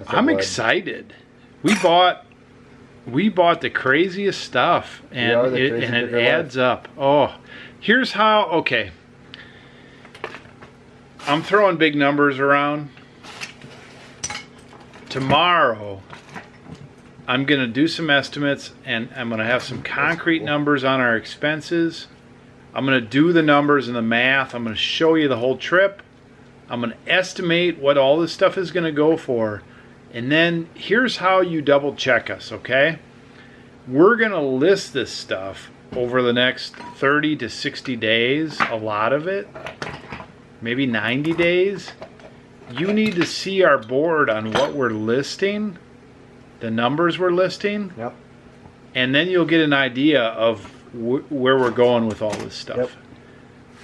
I'm Hasselblad. excited. We bought the craziest stuff, We are and the crazy it bigger adds up. Oh, Here's how, okay. I'm throwing big numbers around. Tomorrow, I'm going to do some estimates, and I'm going to have some concrete numbers on our expenses. I'm going to do the numbers and the math. I'm going to show you the whole trip. I'm going to estimate what all this stuff is going to go for. And then here's how you double check us, okay? We're going to list this stuff over the next 30 to 60 days, a lot of it, maybe 90 days. You need to see our board on what we're listing, the numbers we're listing. Yep. And then you'll get an idea of where we're going with all this stuff. Yep.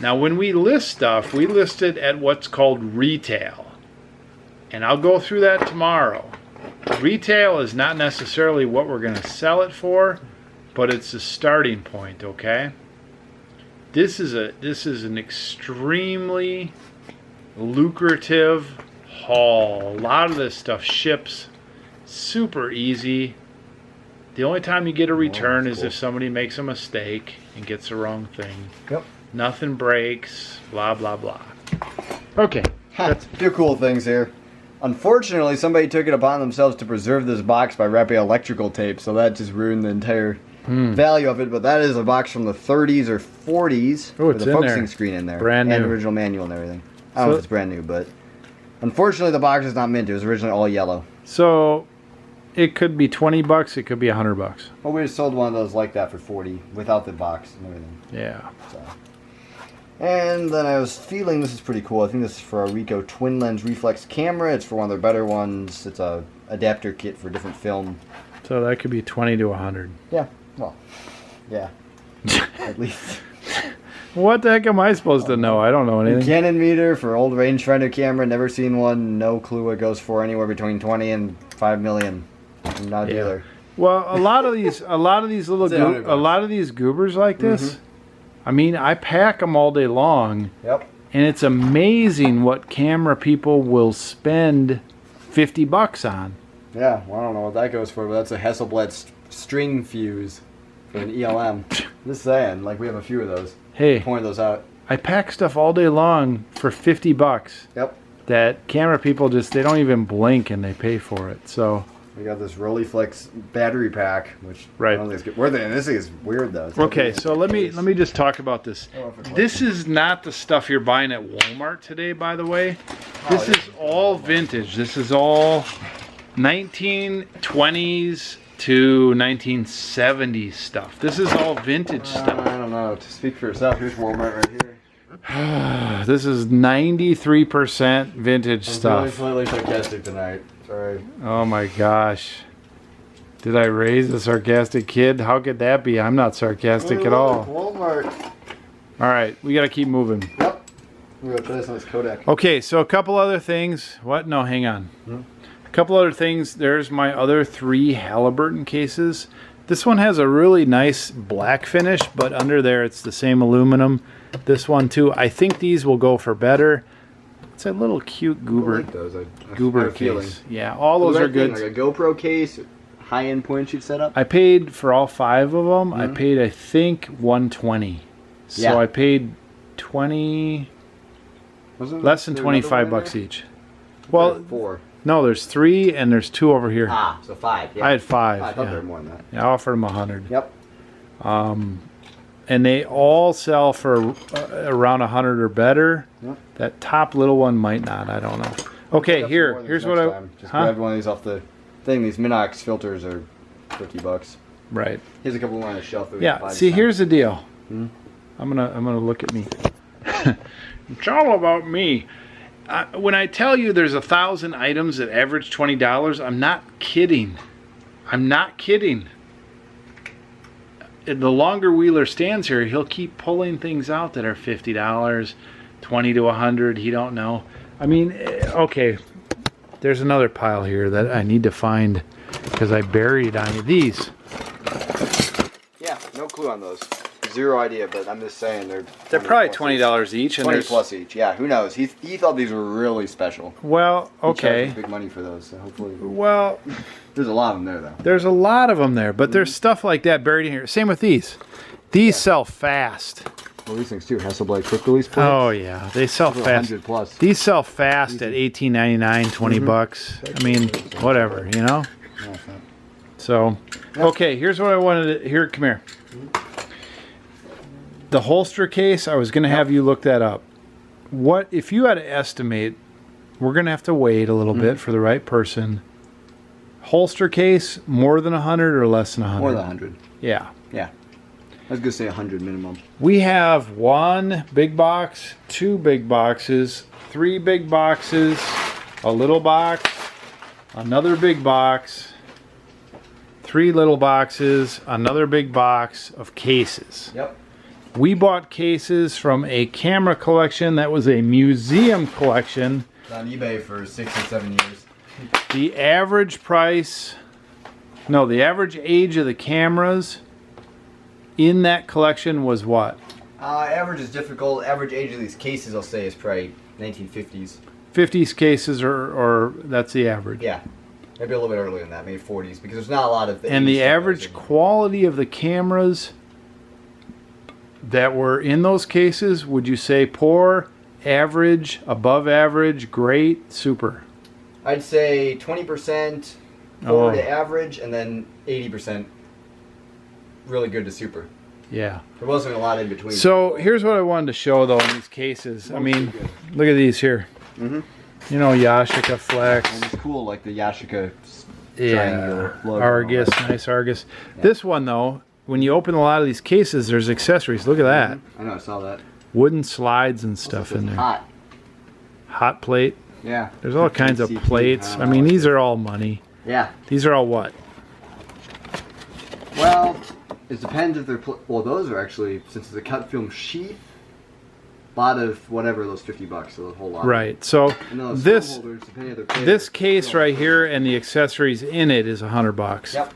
Now, when we list stuff, we list it at what's called retail. And I'll go through that tomorrow. Retail is not necessarily what we're going to sell it for, but it's a starting point, okay? This is an extremely lucrative haul. A lot of this stuff ships super easy. The only time you get a return is if somebody makes a mistake and gets the wrong thing. Yep. Nothing breaks, blah, blah, blah. Okay. A few cool things here. Unfortunately, somebody took it upon themselves to preserve this box by wrapping electrical tape, so that just ruined the entire value of it. But that is a box from the 30s or 40s with a focusing screen in there. Brand new. And original manual and everything. I don't know if it's brand new, but unfortunately the box is not mint. It was originally all yellow. So it could be $20, it could be $100. Well, we just sold one of those like that for 40 without the box and everything. Yeah. So. And then I was feeling this is pretty cool. I think this is for a Ricoh twin lens reflex camera. It's for one of their better ones. It's a adapter kit for different film. So that could be 20 to 100. Yeah. Well, yeah. At least. What the heck am I supposed to know? I don't know anything. Canon meter for old rangefinder camera. Never seen one. No clue what it goes for. Anywhere between 20 and 5 million. I'm not a dealer. Well, a lot of these goobers like this. I mean, I pack them all day long. Yep. And it's amazing what camera people will spend $50 on. Yeah, well, I don't know what that goes for, but that's a Hasselblad string fuse for an ELM. Just saying, like we have a few of those. Hey, point those out. I pack stuff all day long for $50. Yep. That camera people they don't even blink and they pay for it. So we got this Rolleiflex battery pack, which right. I don't think is good. This thing is weird though. Okay, so let me just talk about this. This is not the stuff you're buying at Walmart today, by the way. This is all vintage. This is all 1920s to 1970s stuff. This is all vintage stuff. I don't know. To speak for yourself, here's Walmart right here. This is 93% vintage stuff. I'm really slightly sarcastic tonight. Sorry. Oh my gosh. Did I raise a sarcastic kid? How could that be? I'm not sarcastic at all. Walmart. All right, we got to keep moving. Yep. We're going to put this on this Kodak. Okay, so a couple other things. What? No, hang on. A couple other things. There's my other 3 Halliburton cases. This one has a really nice black finish, but under there it's the same aluminum. This one too. I think these will go for better. It's a little cute goober, I like those. goober case. Yeah, all those are good. Like a GoPro case, high-end point shoot setup. I paid for all 5 of them. I paid, I think, $120. So I paid 20, less than $25 each. Well, 4. No, there's 3 and there's 2 over here. Ah, so 5. Yeah. I had 5. I thought there were more than that. Yeah, I offered them 100. Yep. And they all sell for around 100 or better. Yep. That top little one might not. I don't know. Okay, here's what I just grabbed one of these off the thing. These Minox filters are $50. Right. Here's a couple more on the shelf. Yeah. See, here's the deal. I'm gonna look at me. It's all about me. When I tell you there's 1,000 items that average $20, I'm not kidding. I'm not kidding. The longer Wheeler stands here, he'll keep pulling things out that are $50, 20 to 100. He don't know. I mean, okay. There's another pile here that I need to find because I buried on these. Yeah, no clue on those. Zero idea, but I'm just saying they're probably $20 each, and 20 plus each. Yeah, who knows? He thought these were really special. Well, okay. He charged big money for those, so hopefully. Well, there's a lot of them there, though. There's a lot of them there, but there's stuff like that buried in here. Same with these. These sell fast. Well, these things too. Hasselblad quick release plates. Oh yeah, they sell fast. 100 plus. These sell fast at $18.99, 20 bucks. I mean, whatever, you know. So, okay, here's what I wanted to. Here, come here. The holster case. I was going to have you look that up. What if you had to estimate? We're going to have to wait a little bit for the right person. Holster case, more than 100 or less than 100? More than 100. Yeah. Yeah. I was going to say 100 minimum. We have 1 big box, 2 big boxes, 3 big boxes, a little box, another big box, 3 little boxes, another big box of cases. Yep. We bought cases from a camera collection that was a museum collection. It's on eBay for 6 or 7 years. The average price, no, the average age of the cameras in that collection was what? Average is difficult. Average age of these cases, I'll say, is probably 1950s. 50s cases, or that's the average. Yeah. Maybe a little bit earlier than that, maybe 40s, because there's not a lot of... And the average quality of the cameras that were in those cases, would you say poor, average, above average, great, super? I'd say 20% poor to average, and then 80% really good to super. Yeah. There wasn't a lot in between. So here's what I wanted to show, though, in these cases. I mean, look at these here. Mm-hmm. You know, Yashica Flex. And it's cool, like the Yashica Yeah. triangular logo. Argus, nice Argus. Yeah. This one, though, when you open a lot of these cases, there's accessories. Look at that. I know, I saw that. Wooden slides and stuff in there. Hot. Hot plate. Yeah. There's all kinds of CPL, plates. I mean, these are all money. Yeah. These are all what? Well, it depends if they're... well, those are actually, since it's a cut film sheath, a lot of whatever, those $50, so the whole lot. Right. So this holders, depending on their this case right here and the accessories in it is $100. Yep.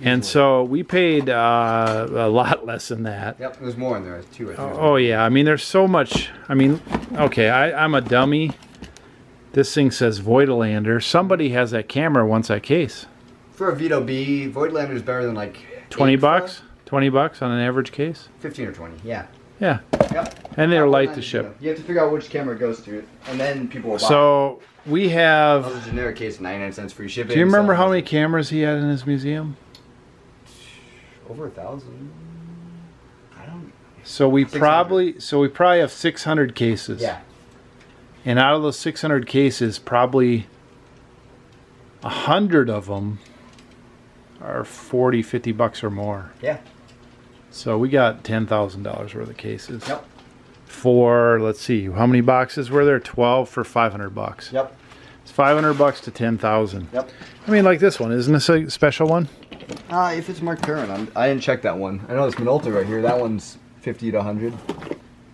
And so we paid a lot less than that. Yep, there's more in there too. Right there. Oh yeah, I mean there's so much. I mean, okay, I'm a dummy. This thing says Voigtlander. Somebody has that camera wants that case. For a Vito B, Voigtlander is better than like 20 bucks. 20 bucks on an average case. 15 or 20. Yeah. Yeah. Yep. And they're light to ship. You have to figure out which camera it goes to, and then people will buy. So we have. That was a generic case, 99 cents free shipping. Do you remember how many cameras he had in his museum? Over 1,000. I don't. So we probably have 600 cases. Yeah. And out of those 600 cases, probably 100 of them are 40, 50 bucks or more. Yeah. So we got $10,000 worth of cases. Yep. For, let's see, how many boxes were there? 12 for 500 bucks. Yep. It's 500 bucks to 10,000. Yep. I mean, like this one, isn't this a special one? If it's Mark Perrin, I didn't check that one. I know it's Minolta right here. That one's 50 to 100.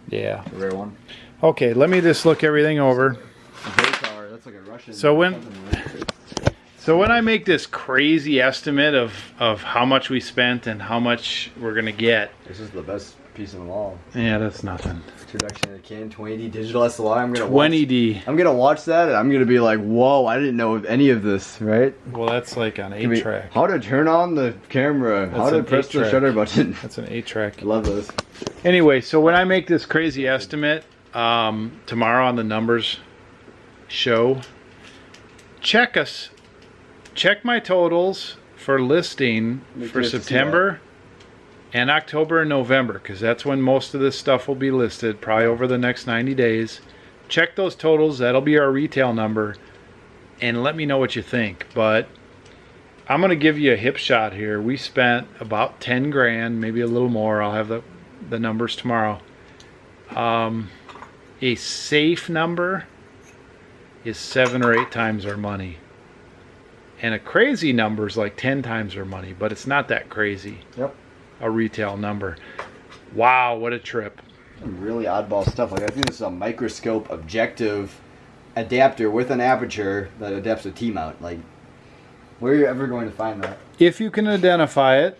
Yeah. The rare one. Okay, let me just look everything over. That's like a Russian. So when I make this crazy estimate of how much we spent and how much we're gonna get, this is the best piece of them all. Yeah, that's nothing. Introduction to the Canon 20D digital SLR. I'm gonna 20D. I'm gonna watch that and I'm gonna be like, whoa! I didn't know any of this. Right? Well, that's like an 8-track. How to turn on the camera? How to press the shutter button? That's an 8-track. I love those. Anyway, so when I make this crazy estimate tomorrow on the numbers show, check my totals for listing for September and October and November, because that's when most of this stuff will be listed, probably over the next 90 days. Check those totals. That'll be our retail number, and let me know what you think. But I'm going to give you a hip shot here. We spent about 10 grand, maybe a little more. I'll have the numbers tomorrow. A safe number is 7 or 8 times our money. And a crazy number is like 10 times our money, but it's not that crazy. Yep. A retail number. Wow, what a trip. Some really oddball stuff. Like I think this is a microscope objective adapter with an aperture that adapts to T-mount. Like, where are you ever going to find that? If you can identify it.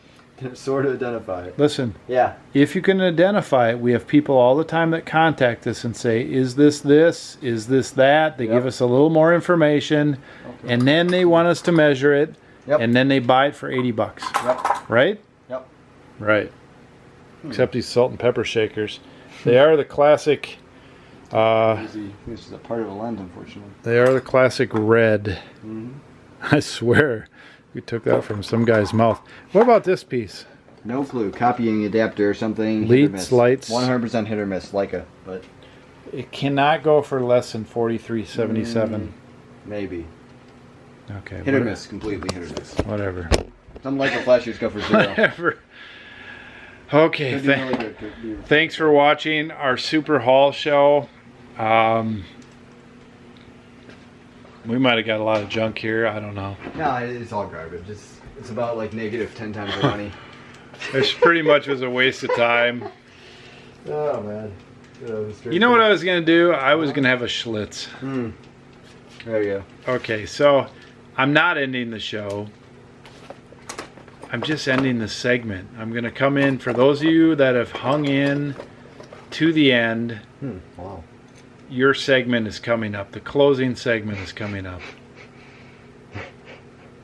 Sort of identify it. Listen. Yeah. If you can identify it, we have people all the time that contact us and say, is this this? Is this that? They give us a little more information, and then they want us to measure it, and then they buy it for 80 bucks. Yep. Right? Yep. Right. Except these salt and pepper shakers. They are the classic. This is a part of a lens, unfortunately. They are the classic red. Mm-hmm. I swear, we took that from some guy's mouth. What about this piece? No clue. Copying adapter or something. Leads, lights. 100% hit or miss, Leica, but It cannot go for less than $43.77. maybe. Okay. Hit or miss, completely hit or miss. Whatever. Some Leica flashers go for 0. Whatever. Okay. Could be really good, could be- Thanks for watching our Super Haul show. We might have got a lot of junk here. I don't know. No, it's all garbage. It's about like negative 10 times the money. This pretty much was a waste of time. Oh man. You know what I was going to do? I was going to have a Schlitz. There you go. Okay, so I'm not ending the show. I'm just ending the segment. I'm going to come in, for those of you that have hung in to the end, Wow. your segment is coming up. The closing segment is coming up.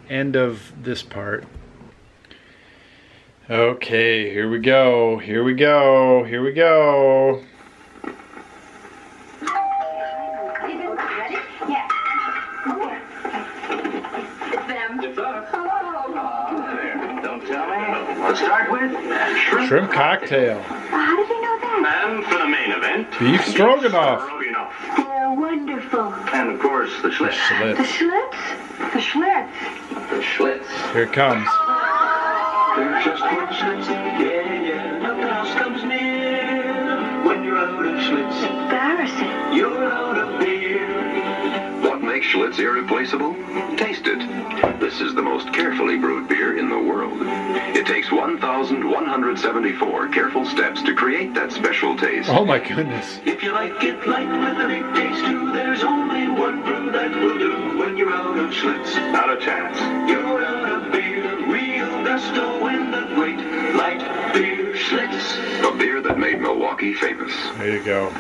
End of this part. Okay, here we go. Here we go. Here we go. Let's start with Shrimp cocktail. How did you know that? And for the main event, Beef stroganoff. They're wonderful. And of course, the Schlitz. The Schlitz? The Schlitz. The Schlitz. Here it comes. There's just one Schlitz. Yeah. Nothing else comes near. When you're out of Schlitz, Embarrassing. you're out of beer. What makes Schlitz irreplaceable? Taste it. This is the most carefully brewed beer in the world. It takes 1,174 careful steps to create that special taste. Oh my goodness. If you like it light with a big taste too, there's only one brew that will do. When you're out of Schlitz, Not a chance. you're out of beer. Real gusto in the great light beer Schlitz. A beer that made Milwaukee famous. There you go.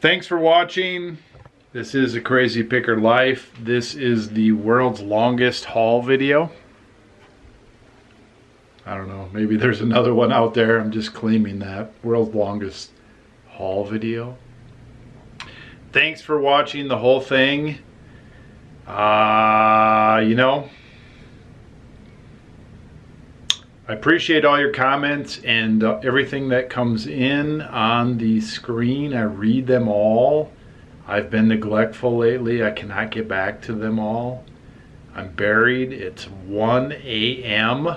Thanks for watching. This is A Crazy Picker Life. This is the world's longest haul video. I don't know. Maybe there's another one out there. I'm just claiming that. World's longest haul video. Thanks for watching the whole thing. You know, I appreciate all your comments and everything that comes in on the screen. I read them all. I've been neglectful lately. I cannot get back to them all. I'm buried. It's 1 a.m.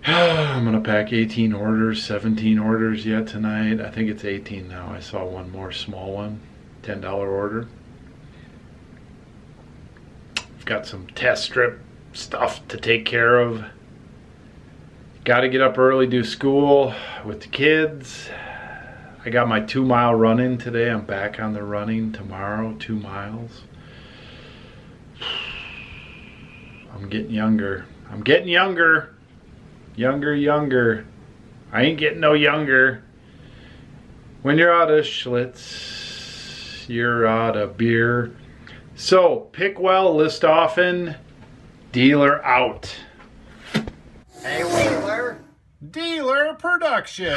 I'm going to pack 18 orders, 17 orders yet tonight. I think it's 18 now. I saw one more small one, $10 order. I've got some test strip stuff to take care of. Got to get up early, do school with the kids. I got my 2-mile run in today. I'm back on the running tomorrow, 2 miles. I'm getting younger. I'm getting younger. Younger. I ain't getting no younger. When you're out of Schlitz, you're out of beer. So, pick well, list often, dealer out. Hey, Wheeler. Dealer production.